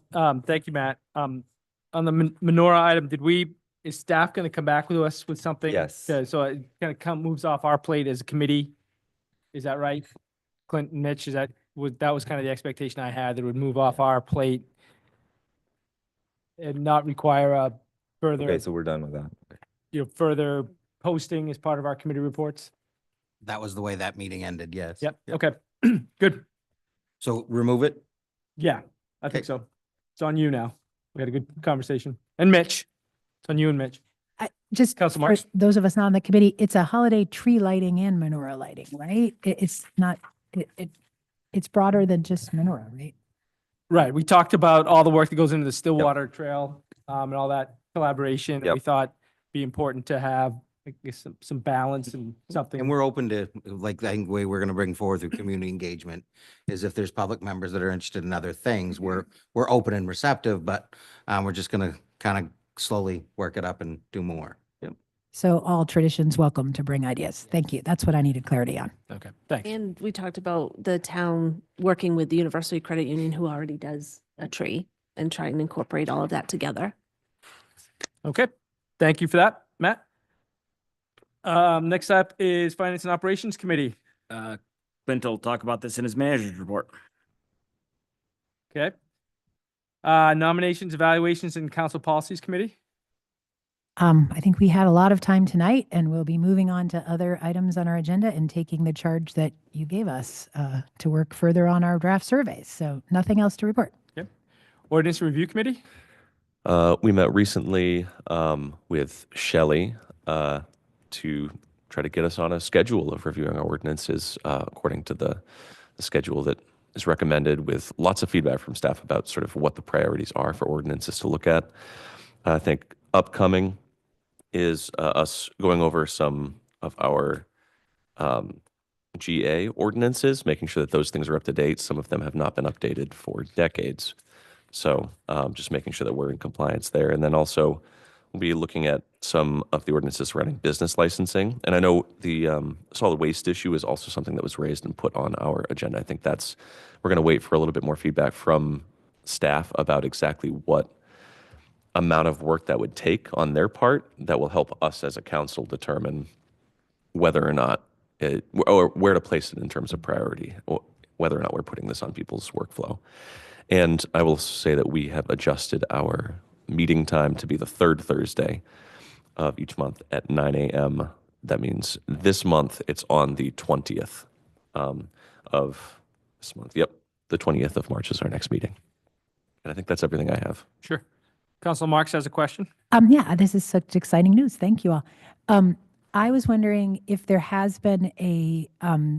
thank you, Matt. On the menorah item, is staff going to come back with us with something? Yes. So it kind of moves off our plate as a committee. Is that right? Clint and Mitch, that was kind of the expectation I had, that it would move off our plate and not require a further, Okay, so we're done with that. further posting as part of our committee reports. That was the way that meeting ended, yes. Yep. Okay. Good. So remove it? Yeah, I think so. It's on you now. We had a good conversation. And Mitch, it's on you and Mitch. Just Council for Marks? those of us not on the committee, it's a holiday tree lighting and menorah lighting, right? It's not, it's broader than just menorah, right? Right. We talked about all the work that goes into the Stillwater Trail and all that collaboration. And we thought it'd be important to have, I guess, some balance and something. And we're open to, like, I think the way we're going to bring forward through community engagement is if there's public members that are interested in other things, we're open and receptive, but we're just going to kind of slowly work it up and do more. Yep. So all traditions welcome to bring ideas. Thank you. That's what I needed clarity on. Okay, thanks. And we talked about the town working with the University Credit Union, who already does a tree, and try and incorporate all of that together. Okay, thank you for that, Matt. Next up is Finance and Operations Committee. Clint will talk about this in his manager's report. Okay. Nominations, evaluations, and Council Policies Committee. I think we had a lot of time tonight, and we'll be moving on to other items on our agenda and taking the charge that you gave us to work further on our draft surveys. So nothing else to report. Okay. Ordinance Review Committee. We met recently with Shelley to try to get us on a schedule of reviewing our ordinances according to the schedule that is recommended, with lots of feedback from staff about sort of what the priorities are for ordinances to look at. I think upcoming is us going over some of our GA ordinances, making sure that those things are up to date. Some of them have not been updated for decades. So just making sure that we're in compliance there. And then also we'll be looking at some of the ordinances surrounding business licensing. And I know the solid waste issue is also something that was raised and put on our agenda. I think we're going to wait for a little bit more feedback from staff about exactly what amount of work that would take on their part that will help us as a council determine whether or not or where to place it in terms of priority, or whether or not we're putting this on people's workflow. And I will say that we have adjusted our meeting time to be the third Thursday of each month at 9 a.m. That means this month it's on the 20th of this month. Yep, the 20th of March is our next meeting. And I think that's everything I have. Sure. Councilor Marks has a question. Yeah, this is such exciting news. Thank you all. I was wondering if there has been a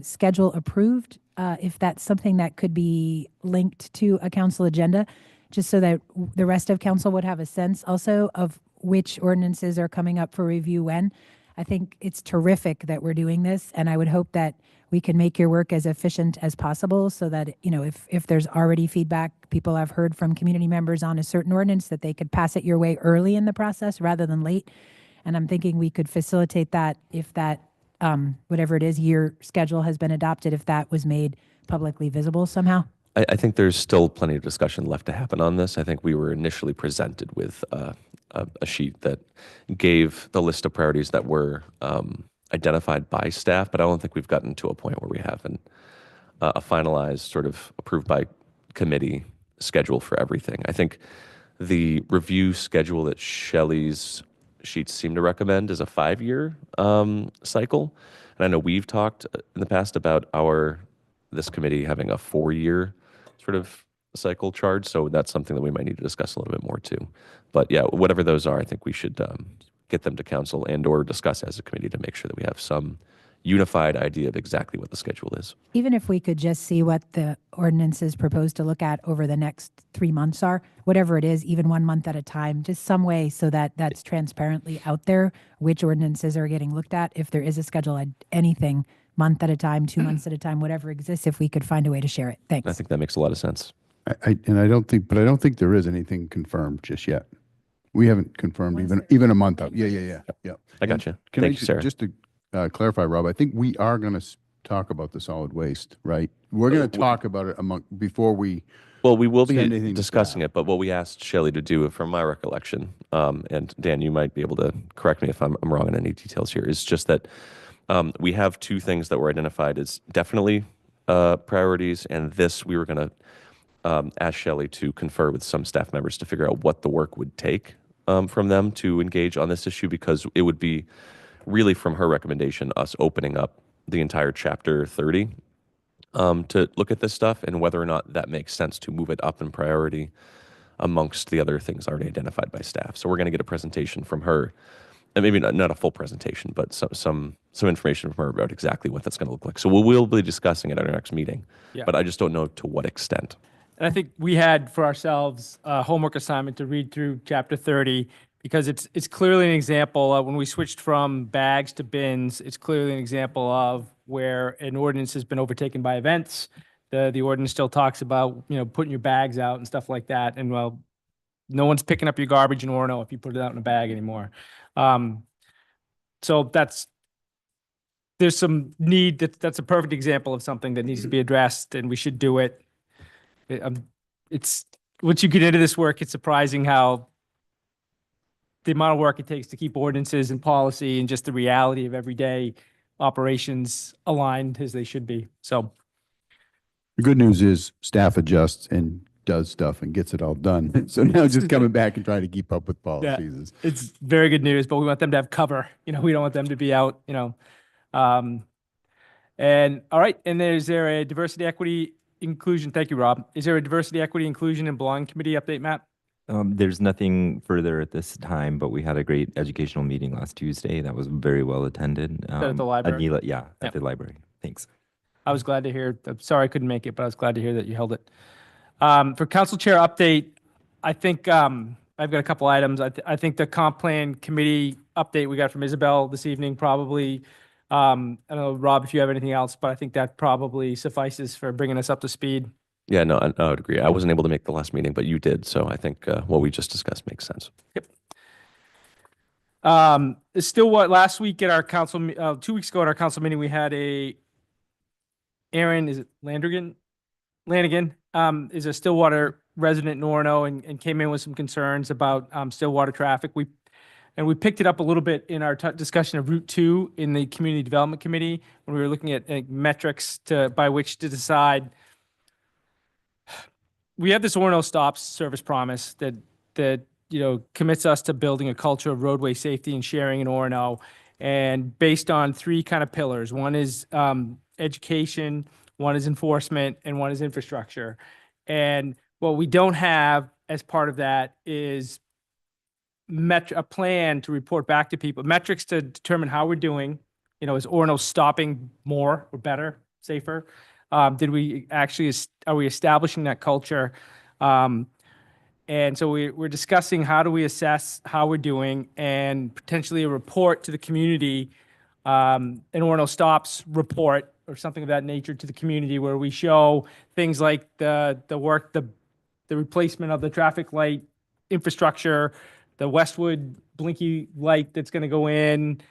schedule approved, if that's something that could be linked to a council agenda, just so that the rest of council would have a sense also of which ordinances are coming up for review when. I think it's terrific that we're doing this, and I would hope that we can make your work as efficient as possible, so that, you know, if there's already feedback people have heard from community members on a certain ordinance, that they could pass it your way early in the process rather than late. And I'm thinking we could facilitate that if that, whatever it is, year schedule has been adopted, if that was made publicly visible somehow. I think there's still plenty of discussion left to happen on this. I think we were initially presented with a sheet that gave the list of priorities that were identified by staff, but I don't think we've gotten to a point where we have a finalized, sort of approved by committee schedule for everything. I think the review schedule that Shelley's sheets seem to recommend is a 5-year cycle. And I know we've talked in the past about this committee having a 4-year sort of cycle charge. So that's something that we might need to discuss a little bit more too. But yeah, whatever those are, I think we should get them to council and or discuss as a committee to make sure that we have some unified idea of exactly what the schedule is. Even if we could just see what the ordinances proposed to look at over the next 3 months are, whatever it is, even 1 month at a time, just some way so that that's transparently out there, which ordinances are getting looked at. If there is a schedule, anything, month at a time, 2 months at a time, whatever exists, if we could find a way to share it. Thanks. I think that makes a lot of sense. I don't think there is anything confirmed just yet. We haven't confirmed even a month out. Yeah. I got you. Can Thank you, Sarah. Just to clarify, Rob, I think we are going to talk about the solid waste, right? We're going to talk about it before we. Well, we will send be anything to discussing staff. it, but what we asked Shelley to do, from my recollection, and Dan, you might be able to correct me if I'm wrong in any details here, is just that we have 2 things that were identified as definitely priorities, and this we were going to ask Shelley to confer with some staff members to figure out what the work would take from them to engage on this issue, because it would be really, from her recommendation, us opening up the entire chapter 30 to look at this stuff and whether or not that makes sense to move it up in priority amongst the other things already identified by staff. So we're going to get a presentation from her, and maybe not a full presentation, but some information from her about exactly what that's going to look like. So we'll be discussing it at our next meeting, but I just don't know to what extent. And I think we had for ourselves a homework assignment to read through chapter 30, because it's clearly an example of when we switched from bags to bins. It's clearly an example of where an ordinance has been overtaken by events. The ordinance still talks about, you know, putting your bags out and stuff like that. And well, no one's picking up your garbage in Orono if you put it out in a bag anymore. So there's some need, that's a perfect example of something that needs to be addressed, and we should do it. It's, once you get into this work, it's surprising how the amount of work it takes to keep ordinances and policy and just the reality of everyday operations aligned as they should be. So The good news is staff adjusts and does stuff and gets it all done. So now just coming back and trying to keep up with policies is. it's very good news, but we want them to have cover. We don't want them to be out, and all right. And is there a diversity, equity, inclusion? Thank you, Rob. Is there a diversity, equity, inclusion, and belonging committee update, Matt? There's nothing further at this time, but we had a great educational meeting last Tuesday that was very well attended. At the library? Anila, at Yep. the library. Thanks. I was glad to hear. I'm sorry I couldn't make it, but I was glad to hear that you held it. For council chair update, I think I've got a couple items. I think the comp plan committee update we got from Isabel this evening probably. I don't know, Rob, if you have anything else, but I think that probably suffices for bringing us up to speed. Yeah, no, I would agree. I wasn't able to make the last meeting, but you did. So I think what we just discussed makes sense. Yep. Still, what last week at our council, 2 weeks ago at our council meeting, we had Aaron, is it Lanigan, is a Stillwater resident in Orono and came in with some concerns about Stillwater traffic. We picked it up a little bit in our discussion of Route 2 in the Community Development Committee when we were looking at metrics by which to decide. We have this Orono Stops service promise that commits us to building a culture of roadway safety and sharing in Orono, and based on three kind of pillars. One is education, one is enforcement, and one is infrastructure. And what we don't have as part of that is a plan to report back to people, metrics to determine how we're doing. Is Orono stopping more or better, safer? Are we establishing that culture? And so we're discussing how do we assess how we're doing and potentially a report to the community, an Orono Stops report or something of that nature to the community where we show things like the work, the replacement of the traffic light infrastructure, the Westwood blinky light that's going to go in,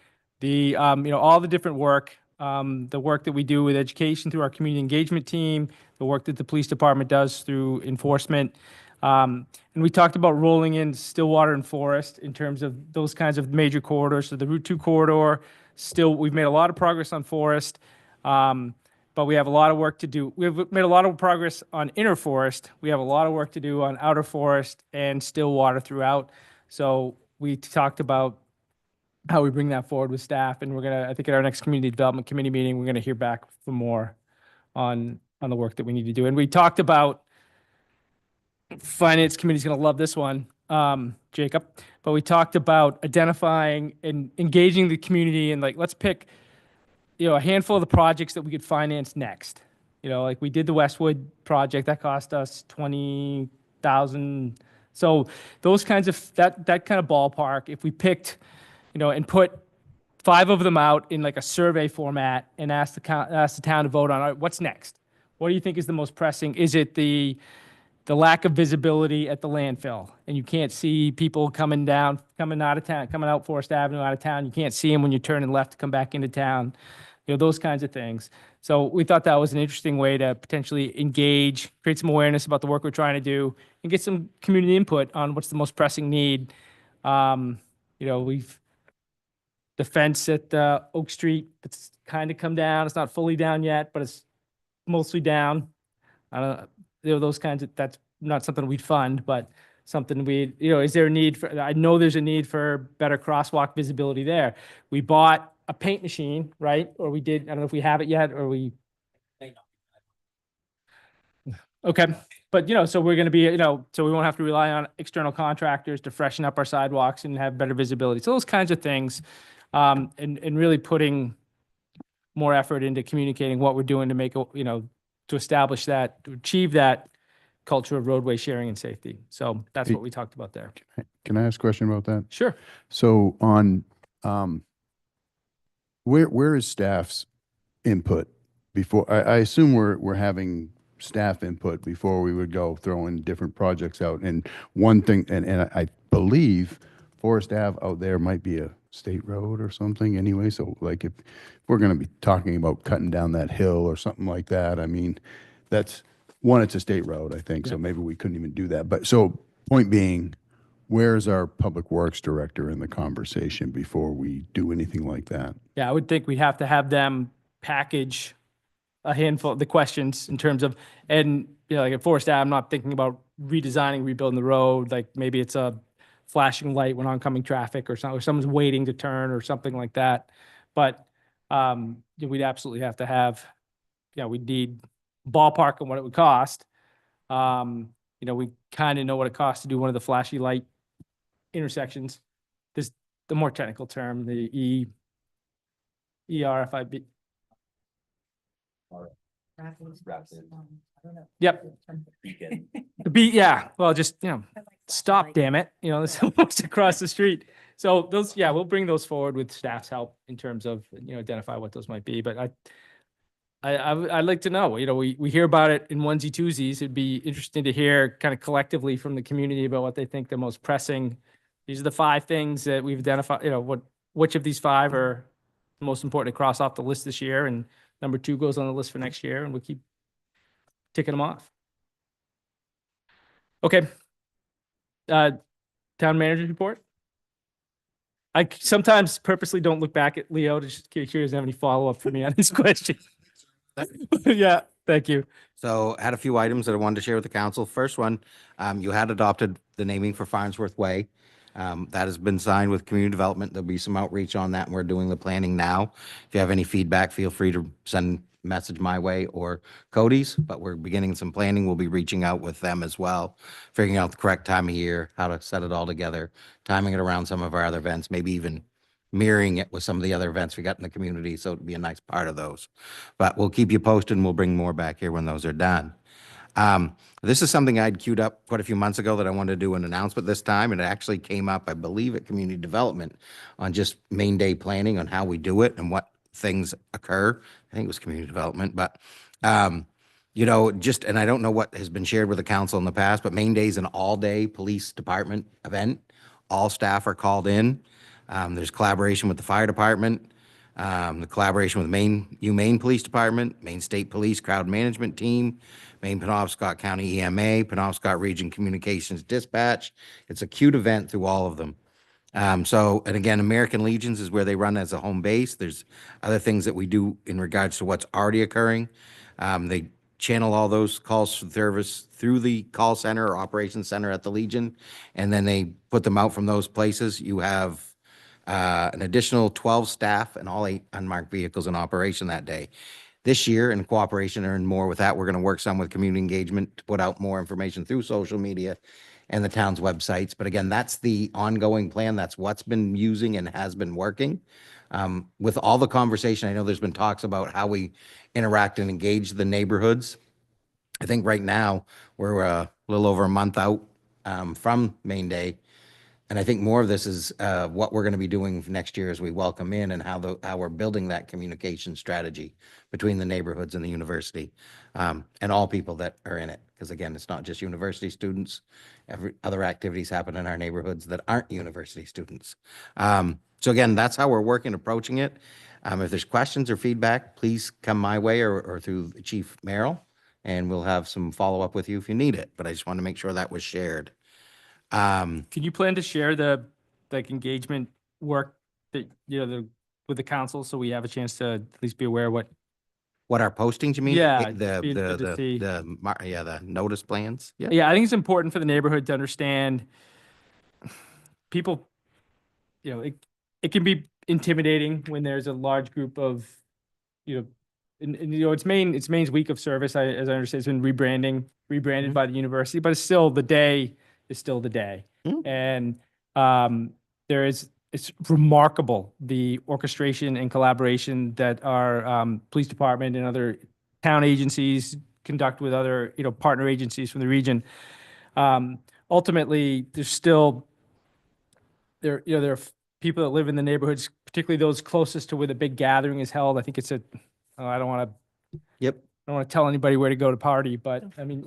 all the different work, the work that we do with education through our community engagement team, the work that the police department does through enforcement. And we talked about rolling in Stillwater and Forest in terms of those kinds of major corridors. So the Route 2 corridor, we've made a lot of progress on Forest, but we have a lot of work to do. We've made a lot of progress on Inner Forest. We have a lot of work to do on Outer Forest and Stillwater throughout. So we talked about how we bring that forward with staff, and I think at our next community development committee meeting, we're gonna hear back for more on the work that we need to do. And we talked about, Finance Committee's gonna love this one, Jacob, but we talked about identifying and engaging the community and let's pick, a handful of the projects that we could finance next. Like we did the Westwood project, that cost us $20,000. So those kinds of, that kind of ballpark, if we picked, and put 5 of them out in like a survey format and ask the town to vote on, all right, what's next? What do you think is the most pressing? Is it the lack of visibility at the landfill, and you can't see people coming out Forest Avenue out of town. You can't see them when you're turning left to come back into town, those kinds of things. So we thought that was an interesting way to potentially engage, create some awareness about the work we're trying to do, and get some community input on what's the most pressing need. The fence at Oak Street, it's kind of come down. It's not fully down yet, but it's mostly down. I don't know, those kinds of, that's not something we'd fund, but something is there a need for, I know there's a need for better crosswalk visibility there. We bought a paint machine, right? Or we did, I don't know if we have it yet, or we. Okay, but so we're going to be, so we won't have to rely on external contractors to freshen up our sidewalks and have better visibility. So those kinds of things, and really putting more effort into communicating what we're doing to make, to establish that, to achieve that culture of roadway sharing and safety. So that's what we talked about there. Can I ask a question about that? Sure. So on, where is staff's input before? I assume we're having staff input before we would go throwing different projects out. And one thing, and I believe Forest Ave out there might be a state road or something anyway. So like if we're going to be talking about cutting down that hill or something like that, I mean, that's one, it's a state road, I think. So maybe we couldn't even do that. But so point being, where's our public works director in the conversation before we do anything like that? Yeah, I would think we'd have to have them package a handful of the questions in terms of, and, like at Forest Ave, I'm not thinking about redesigning, rebuilding the road. Like maybe it's a flashing light when oncoming traffic or something, or someone's waiting to turn or something like that. But we'd absolutely have to have, we'd need ballpark on what it would cost. We kind of know what it costs to do one of the flashy light intersections. There's the more technical term, the ERFIB. Yep. The beat, yeah. Well, just, stop, damn it. There's almost across the street. So those, we'll bring those forward with staff's help in terms of, identify what those might be. But I'd like to know, we hear about it in onesie twosies. It'd be interesting to hear kind of collectively from the community about what they think the most pressing. These are the 5 things that we've identified, which of these 5 are most important to cross off the list this year, and number 2 goes on the list for next year, and we'll keep ticking them off. Okay. Town manager's report. I sometimes purposely don't look back at Leo to just get curious if have any follow-up for me on this question. Yeah, thank you. So I had a few items that I wanted to share with the council. First one, you had adopted the naming for Farnsworth Way. That has been signed with community development. There'll be some outreach on that, and we're doing the planning now. If you have any feedback, feel free to send a message my way or Cody's, but we're beginning some planning. We'll be reaching out with them as well, figuring out the correct time of year, how to set it all together, timing it around some of our other events, maybe even mirroring it with some of the other events we got in the community. So it'd be a nice part of those. But we'll keep you posted, and we'll bring more back here when those are done. This is something I'd queued up quite a few months ago that I wanted to do an announcement this time, and it actually came up, I believe, at community development on just main day planning on how we do it and what things occur. I think it was community development, but and I don't know what has been shared with the council in the past, but main day is an all-day police department event. All staff are called in. There's collaboration with the fire department, the collaboration with Maine Police Department, Maine State Police Crowd Management Team, Maine Penobscot County EMA, Penobscot Region Communications Dispatch. It's a cute event through all of them. And again, American Legions is where they run as a home base. There's other things that we do in regards to what's already occurring. They channel all those calls for service through the call center or operations center at the Legion, and then they put them out from those places. You have an additional 12 staff and all 8 unmarked vehicles in operation that day. This year, in cooperation and more with that, we're going to work some with community engagement to put out more information through social media and the town's websites. But again, that's the ongoing plan. That's what's been using and has been working. With all the conversation, I know there's been talks about how we interact and engage the neighborhoods. I think right now we're a little over a month out from Main Day. And I think more of this is what we're going to be doing next year as we welcome in, and how we're building that communication strategy between the neighborhoods and the university, and all people that are in it. Because again, it's not just university students. Other activities happen in our neighborhoods that aren't university students. So again, that's how we're working, approaching it. If there's questions or feedback, please come my way or through Chief Merrill, and we'll have some follow-up with you if you need it. But I just want to make sure that was shared. Can you plan to share the engagement work that with the council, so we have a chance to at least be aware of what our postings, you mean? Yeah, The notice plans. Yeah, I think it's important for the neighborhood to understand people. It can be intimidating when there's a large group of, it's Maine's week of service. As I understand, it's been rebranded by the university, but it's still the day. Is still the day. And it's remarkable, the orchestration and collaboration that our police department and other town agencies conduct with other, partner agencies from the region. Ultimately, there's still, there are people that live in the neighborhoods, particularly those closest to where the big gathering is held. I think it's I don't want to. Yep. I don't want to tell anybody where to go to party, but I mean,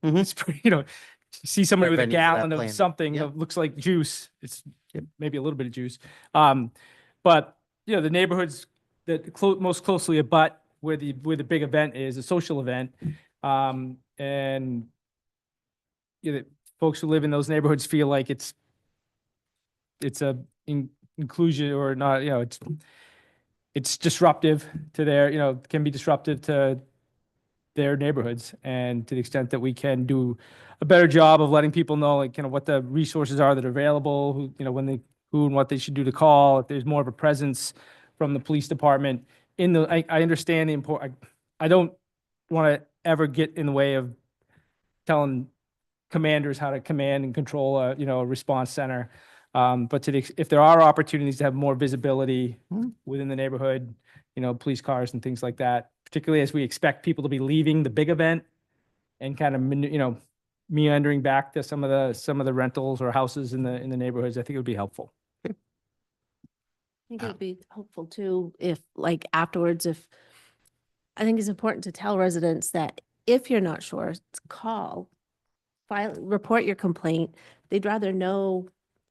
it's pretty, see somebody with a gallon of something that looks like juice. It's maybe a little bit of juice. But, you know, the neighborhoods that most closely abut where the big event is, a social event. And you know, folks who live in those neighborhoods feel like it's a inclusion or not, you know, it's disruptive to their, you know, can be disruptive to their neighborhoods. And to the extent that we can do a better job of letting people know, like, you know, what the resources are that are available, who, you know, who and what they should do to call, if there's more of a presence from the police department in the, I understand the I don't want to ever get in the way of telling commanders how to command and control a, you know, a response center. But if there are opportunities to have more visibility within the neighborhood, you know, police cars and things like that, particularly as we expect people to be leaving the big event and kind of, you know, meandering back to some of the rentals or houses in the neighborhoods, I think it would be helpful. I think it would be helpful too, if like afterwards, I think it's important to tell residents that if you're not sure, call, report your complaint. They'd rather know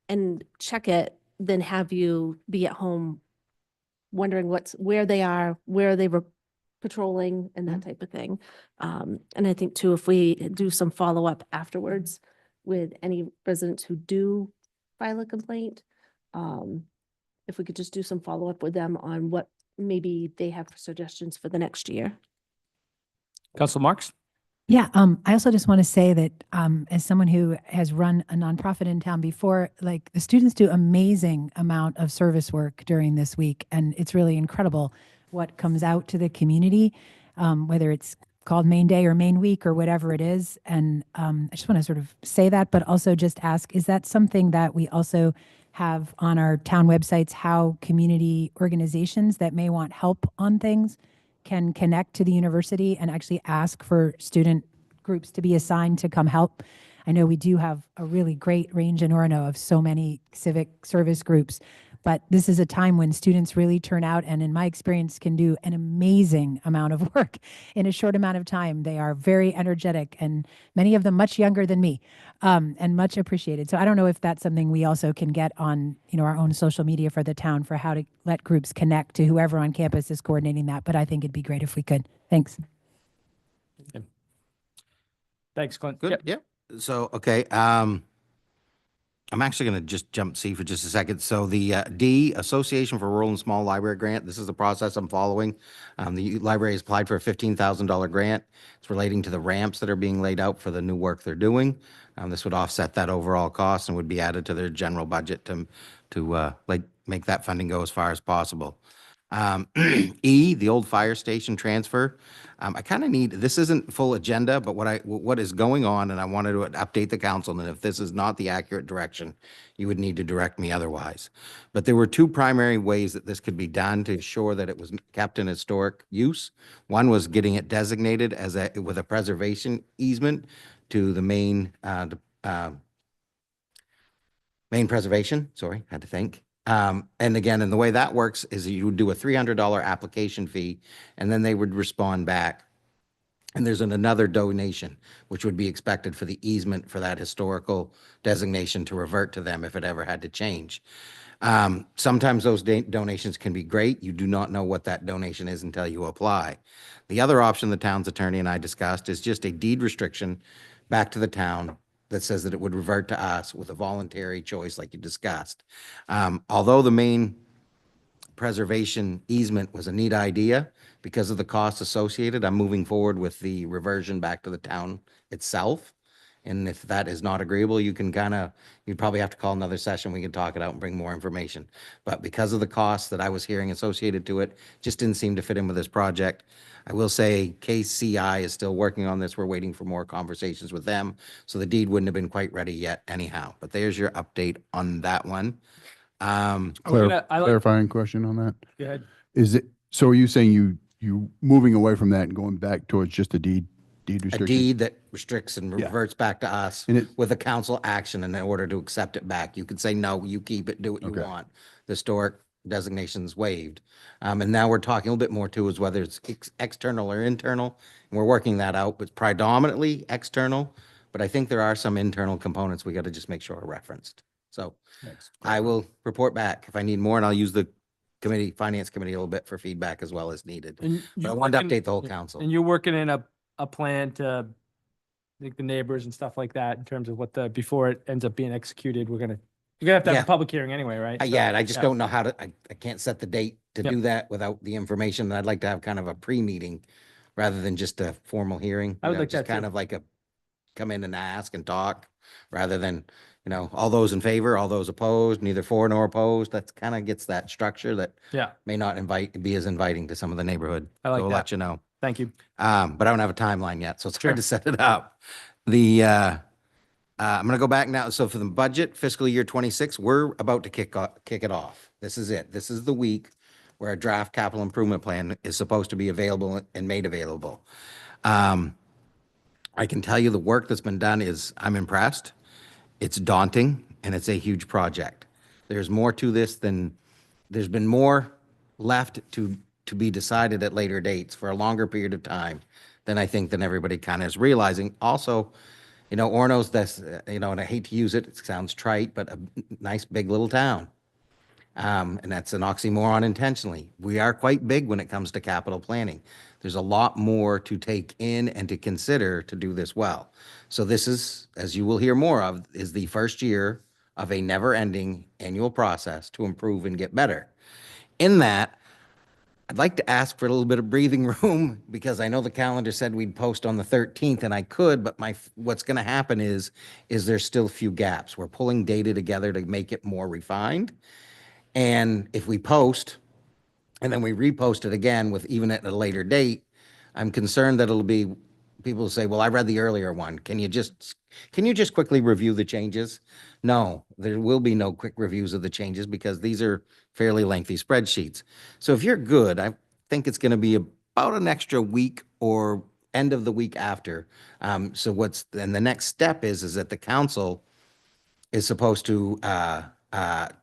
and check it than have you be at home wondering where they are, where they were patrolling and that type of thing. And I think too, if we do some follow-up afterwards with any residents who do file a complaint, if we could just do some follow-up with them on what maybe they have for suggestions for the next year. Council Marks? Yeah, I also just want to say that as someone who has run a nonprofit in town before, like the students do amazing amount of service work during this week, and it's really incredible what comes out to the community, whether it's called Main Day or Main Week or whatever it is. And I just want to sort of say that, but also just ask, is that something that we also have on our town websites, how community organizations that may want help on things can connect to the university and actually ask for student groups to be assigned to come help? I know we do have a really great range in Orono of so many civic service groups, but this is a time when students really turn out and in my experience can do an amazing amount of work in a short amount of time. They are very energetic and many of them much younger than me, and much appreciated. So I don't know if that's something we also can get on, you know, our own social media for the town for how to let groups connect to whoever on campus is coordinating that, but I think it'd be great if we could. Thanks. Thanks, Clint. Good. Yep. Yep. So, okay. I'm actually going to just jump C for just a second. So the D, Association for Rural and Small Library Grant, this is the process I'm following. The library has applied for a $15,000 grant. It's relating to the ramps that are being laid out for the new work they're doing. This would offset that overall cost and would be added to their general budget to like make that funding go as far as possible. E, the old fire station transfer. I kind of need, this isn't full agenda, but what is going on, and I wanted to update the council, and if this is not the accurate direction, you would need to direct me otherwise. But there were two primary ways that this could be done to ensure that it was kept in historic use. One was getting it designated as with a preservation easement to the main preservation, sorry, had to think. And again, and the way that works is you would do a $300 application fee, and then they would respond back. And there's another donation, which would be expected for the easement for that historical designation to revert to them if it ever had to change. Sometimes those donations can be great. You do not know what that donation is until you apply. The other option the town's attorney and I discussed is just a deed restriction back to the town that says that it would revert to us with a voluntary choice like you discussed. Although the main preservation easement was a neat idea, because of the costs associated, I'm moving forward with the reversion back to the town itself. And if that is not agreeable, you can you'd probably have to call another session. We can talk it out and bring more information. But because of the costs that I was hearing associated to it, just didn't seem to fit in with this project. I will say KCI is still working on this. We're waiting for more conversations with them. So the deed wouldn't have been quite ready yet anyhow. But there's your update on that one. Clarifying question on that. Go ahead. So are you saying you moving away from that and going back towards just a deed A restriction? deed that restricts and Yeah. reverts back to us And with a council action in order to accept it back. You could say, no, you keep it, do what you Okay. want. The historic designation's waived. And now we're talking a little bit more too, is whether it's external or internal. And we're working that out, but predominantly external. But I think there are some internal components we got to just make sure are referenced. So I will report back if I need more, and I'll use the finance committee a little bit for feedback as well as needed. And But I you're wanted to working- update the whole council. And you're working in a plan to, like, the neighbors and stuff like that in terms of what before it ends up being executed, you're gonna have to have Yeah. a public hearing anyway, right? So, Yeah, and I just don't know how to, I can't set the date to Yep. do that without the information. I'd like to have kind of a pre-meeting rather than just a formal hearing. I would like just that too. kind of like come in and ask and talk rather than, all those in favor, all those opposed, neither for nor opposed. That's kind of gets that structure that Yeah, may not be as inviting to some of the neighborhood. I like So we'll that. let you know. thank you. But I don't have a timeline yet, so it's Sure. hard to set it up. I'm gonna go back now. So for the budget fiscal year 26, we're about to kick it off. This is it. This is the week where a draft capital improvement plan is supposed to be available and made available. I can tell you the work that's been done I'm impressed. It's daunting and it's a huge project. There's more to this there's been more left to be decided at later dates for a longer period of time than I think than everybody kind of is realizing. Also, Orono's and I hate to use it, it sounds trite, but a nice big little town. And that's an oxymoron intentionally. We are quite big when it comes to capital planning. There's a lot more to take in and to consider to do this well. So this is, as you will hear more of, is the first year of a never-ending annual process to improve and get better. In that, I'd like to ask for a little bit of breathing room because I know the calendar said we'd post on the 13th and I could, but what's going to happen is there's still a few gaps. We're pulling data together to make it more refined. And if we post and then we repost it again with even at a later date, I'm concerned that people will say, well, I read the earlier one. Can you just quickly review the changes? No, there will be no quick reviews of the changes because these are fairly lengthy spreadsheets. So if you're good, I think it's going to be about an extra week or end of the week after. And the next step is that the council is supposed to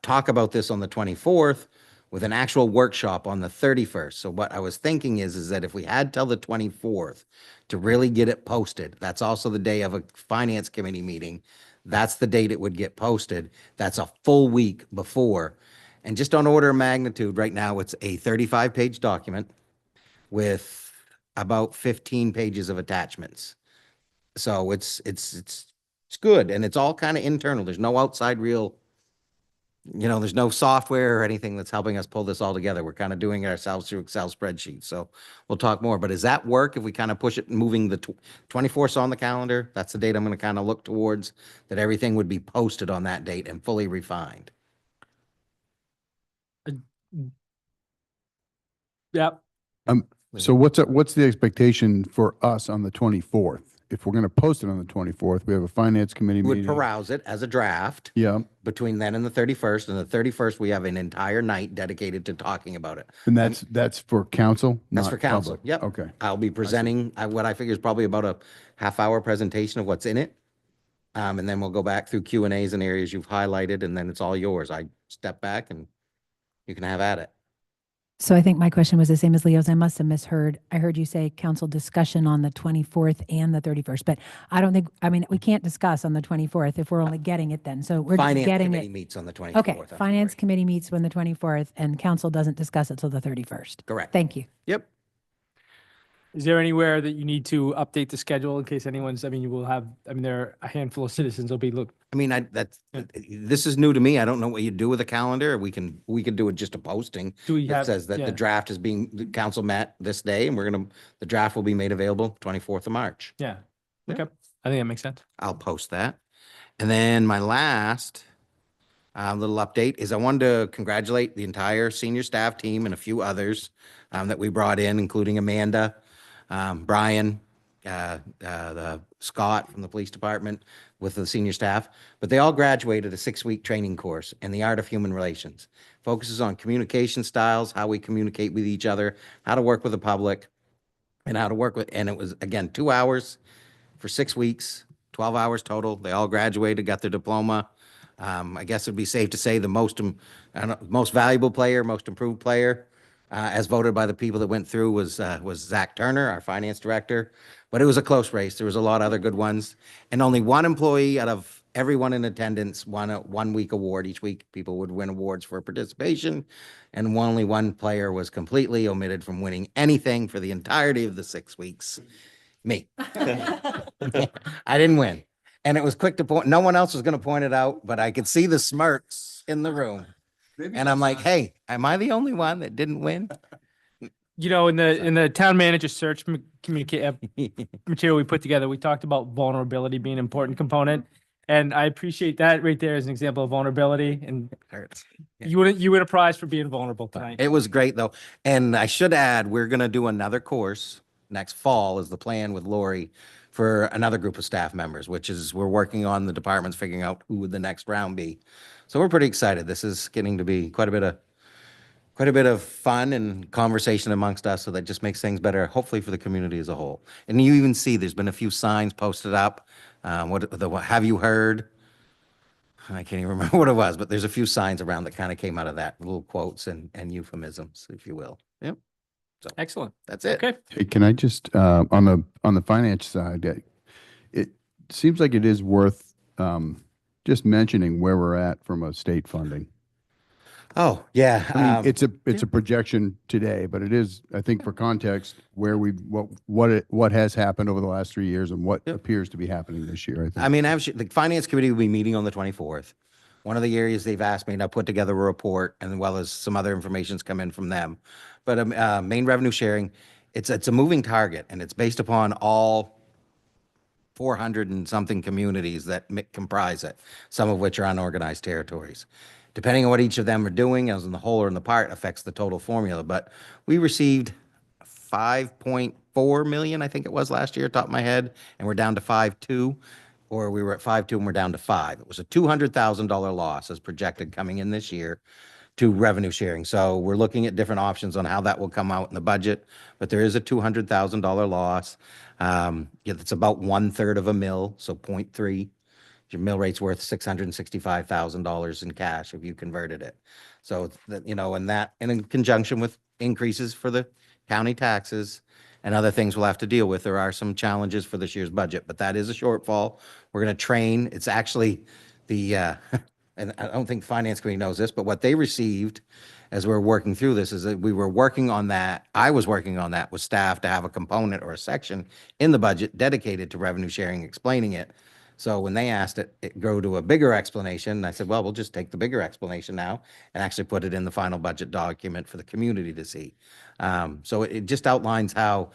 talk about this on the 24th with an actual workshop on the 31st. So what I was thinking is that if we had till the 24th to really get it posted, that's also the day of a finance committee meeting. That's the date it would get posted. That's a full week before. And just on order of magnitude, right now, it's a 35-page document with about 15 pages of attachments. So it's good, and it's all kind of internal. There's no outside there's no software or anything that's helping us pull this all together. We're kind of doing it ourselves through Excel spreadsheets. So we'll talk more. But does that work if we kind of push it, moving the 24th on the calendar? That's the date I'm going to kind of look towards, that everything would be posted on that date and fully refined. Yep. So what's the expectation for us on the 24th? If we're going to post it on the 24th, we have a finance committee We would meeting. peruse it as a draft. Yeah, Between then and the 31st. And the 31st, we have an entire night dedicated to talking about it. and that's for council? That's not for council. public? Yep. Okay. I'll be presenting what I figure is probably about a half-hour presentation of what's in it. And then we'll go back through Q&As and areas you've highlighted, and then it's all yours. I step back and you can have at it. So I think my question was the same as Leo's. I must have misheard. I heard you say council discussion on the 24th and the 31st, but we can't discuss on the 24th if we're only getting it then. So we're just Finance getting committee it. meets on the 24th. Okay, I'm finance sorry. committee meets when the 24th and council doesn't discuss it till the 31st. Correct. Thank you. Yep. Is there anywhere that you need to update the schedule in case anyone's, you will have, there are a handful of citizens will be, This is new to me. I don't know what you do with a calendar. We can do it just a posting Do we that have- says that yeah. the draft the council met this day and the draft will be made available 24th of March. yeah. Yeah. Okay. I think that makes sense. I'll post that. And then my last little update is I wanted to congratulate the entire senior staff team and a few others that we brought in, including Amanda, Brian, the Scott from the police department with the senior staff, but they all graduated a 6-week training course in the art of human relations. Focuses on communication styles, how we communicate with each other, how to work with the public, and how to work with, and it was, again, 2 hours for 6 weeks, 12 hours total. They all graduated, got their diploma. I guess it'd be safe to say the most valuable player, most improved player, as voted by the people that went through was Zach Turner, our finance director. But it was a close race. There was a lot of other good ones. And only one employee out of everyone in attendance won a 1 week award. Each week, people would win awards for participation. And only one player was completely omitted from winning anything for the entirety of the 6 weeks. Me. I didn't win. And it was quick to point, no one else was going to point it out, but I could see the smirks in the room. And I'm like, hey, am I the only one that didn't win? You know, in the town manager search communicate material we put together, we talked about vulnerability being an important component. And I appreciate that right there as an example of vulnerability. And Hurts. you win a prize for being vulnerable tonight. It was great though. And I should add, we're going to do another course next fall is the plan with Lori for another group of staff members, which is we're working on the departments, figuring out who would the next round be. So we're pretty excited. This is getting to be quite a bit of fun and conversation amongst us. So that just makes things better, hopefully for the community as a whole. And you even see there's been a few signs posted up. What have you heard? I can't even remember what it was, but there's a few signs around that kind of came out of that, little quotes and euphemisms, if you will. Yep. So Excellent. that's it. Okay. Hey, can I just, on the finance side, it seems like it is worth just mentioning where we're at from a state funding. Oh, yeah. I mean, it's a projection today, but it is, I think for context, where what has happened over the last 3 years and what appears to be happening this year, I think. I mean, actually, the finance committee will be meeting on the 24th. One of the areas they've asked me to put together a report, and well as some other information's come in from them. But main revenue sharing, it's a moving target, and it's based upon all 400 and something communities that comprise it, some of which are unorganized territories. Depending on what each of them are doing, as in the whole or in the part, affects the total formula. But we received 5.4 million, I think it was last year, top of my head, and we're down to 5.2, or we were at 5.2 and we're down to 5. It was a $200,000 loss as projected coming in this year to revenue sharing. So we're looking at different options on how that will come out in the budget, but there is a $200,000 loss. It's about 1/3 of a mil, so 0.3. Your mill rate's worth $665,000 in cash if you converted it. So, and that, and in conjunction with increases for the county taxes and other things we'll have to deal with, there are some challenges for this year's budget, but that is a shortfall. We're going to train. It's actually and I don't think the finance committee knows this, but what they received as we're working through this is that we were working on that. I was working on that with staff to have a component or a section in the budget dedicated to revenue sharing, explaining it. So when they asked it go to a bigger explanation, and I said, well, we'll just take the bigger explanation now and actually put it in the final budget document for the community to see. So it just outlines how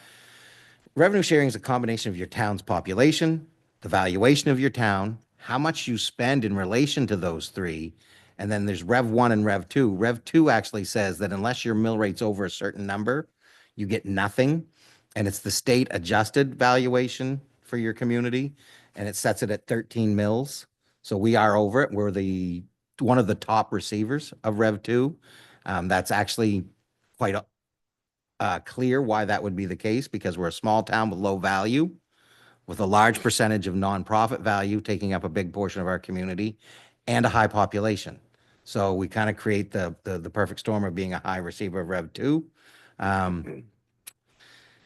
revenue sharing is a combination of your town's population, the valuation of your town, how much you spend in relation to those three, and then there's Rev 1 and Rev 2. Rev 2 actually says that unless your mill rate's over a certain number, you get nothing, and it's the state adjusted valuation for your community, and it sets it at 13 mills. So we are over it. We're one of the top receivers of Rev 2. That's actually quite clear why that would be the case, because we're a small town with low value, with a large percentage of nonprofit value taking up a big portion of our community, and a high population. So we kind of create the perfect storm of being a high receiver of Rev 2.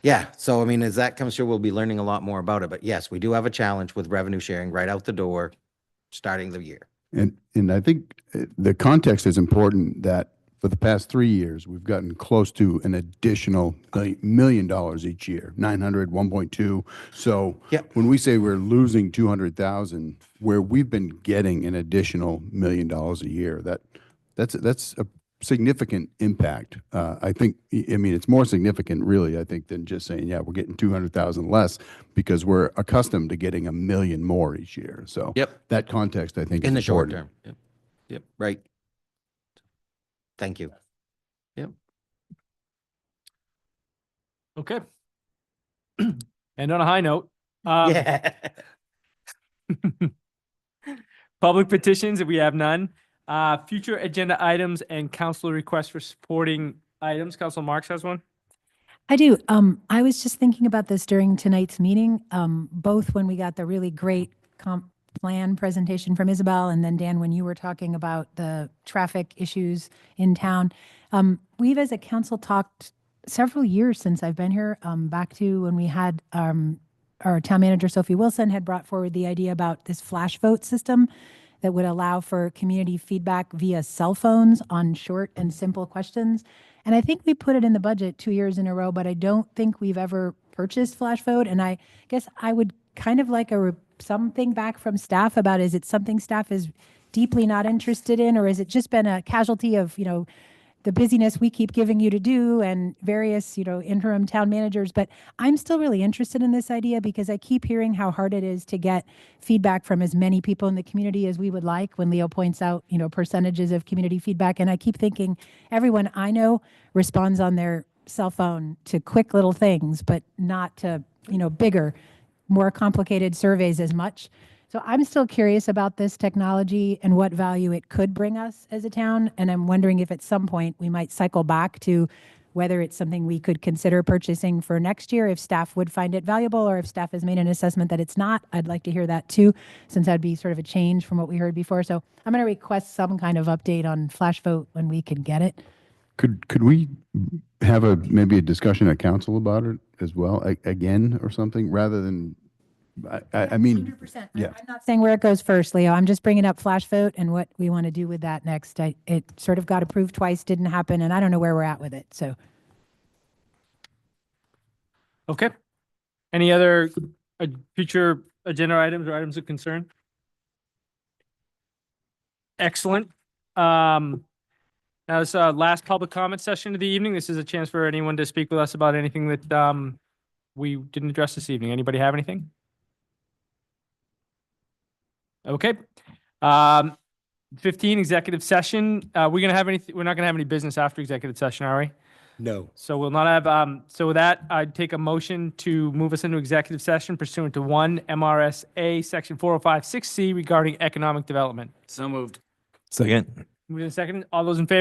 Yeah, so I mean, as that comes through, we'll be learning a lot more about it. But yes, we do have a challenge with revenue sharing right out the door, starting the year. And I think the context is important that for the past 3 years, we've gotten close to an additional $1 million each year, 900, 1.2. So when we say we're losing 200,000, where we've been getting an additional $1 million a year, that's a significant impact. I think, I mean, it's more significant really, I think, than just saying, yeah, we're getting 200,000 less, because we're accustomed to getting $1 million more each year. So that context, I think, in the is short important. term. Yep. Right. Thank you. Yep. Okay. And on a high note, public petitions, if we have none. Future agenda items and council requests for supporting items. Council Marks has one. I do. I was just thinking about this during tonight's meeting, both when we got the really great comp plan presentation from Isabel, and then Dan, when you were talking about the traffic issues in town. We've as a council talked several years since I've been here, back to when we had our town manager, Sophie Wilson, had brought forward the idea about this flash vote system that would allow for community feedback via cell phones on short and simple questions. And I think we put it in the budget 2 years in a row, but I don't think we've ever purchased flash vote. And I guess I would kind of like something back from staff about, is it something staff is deeply not interested in, or has it just been a casualty of, the busyness we keep giving you to do and various, interim town managers? But I'm still really interested in this idea because I keep hearing how hard it is to get feedback from as many people in the community as we would like when Leo points out, percentages of community feedback. And I keep thinking everyone I know responds on their cell phone to quick little things, but not to, bigger, more complicated surveys as much. So I'm still curious about this technology and what value it could bring us as a town. And I'm wondering if at some point we might cycle back to whether it's something we could consider purchasing for next year, if staff would find it valuable, or if staff has made an assessment that it's not. I'd like to hear that too, since that'd be sort of a change from what we heard before. So I'm going to request some kind of update on flash vote when we can get it. Could we have maybe a discussion at council about it as well, again, or something, rather than, I mean, 100%. yeah. I'm not saying where it goes first, Leo. I'm just bringing up flash vote and what we want to do with that next. It sort of got approved twice, didn't happen, and I don't know where we're at with it. So, Okay. Any other future agenda items or items of concern? Excellent. Now this last public comment session of the evening. This is a chance for anyone to speak with us about anything that we didn't address this evening. Anybody have anything? Okay. 15, executive session. We're not gonna have any business after executive session, are we? No. So we'll not have, so with that, I'd take a motion to move us into executive session pursuant to 1 MRSA Section 405-6C regarding economic development. So moved. Second. Moving in second. All those in favor?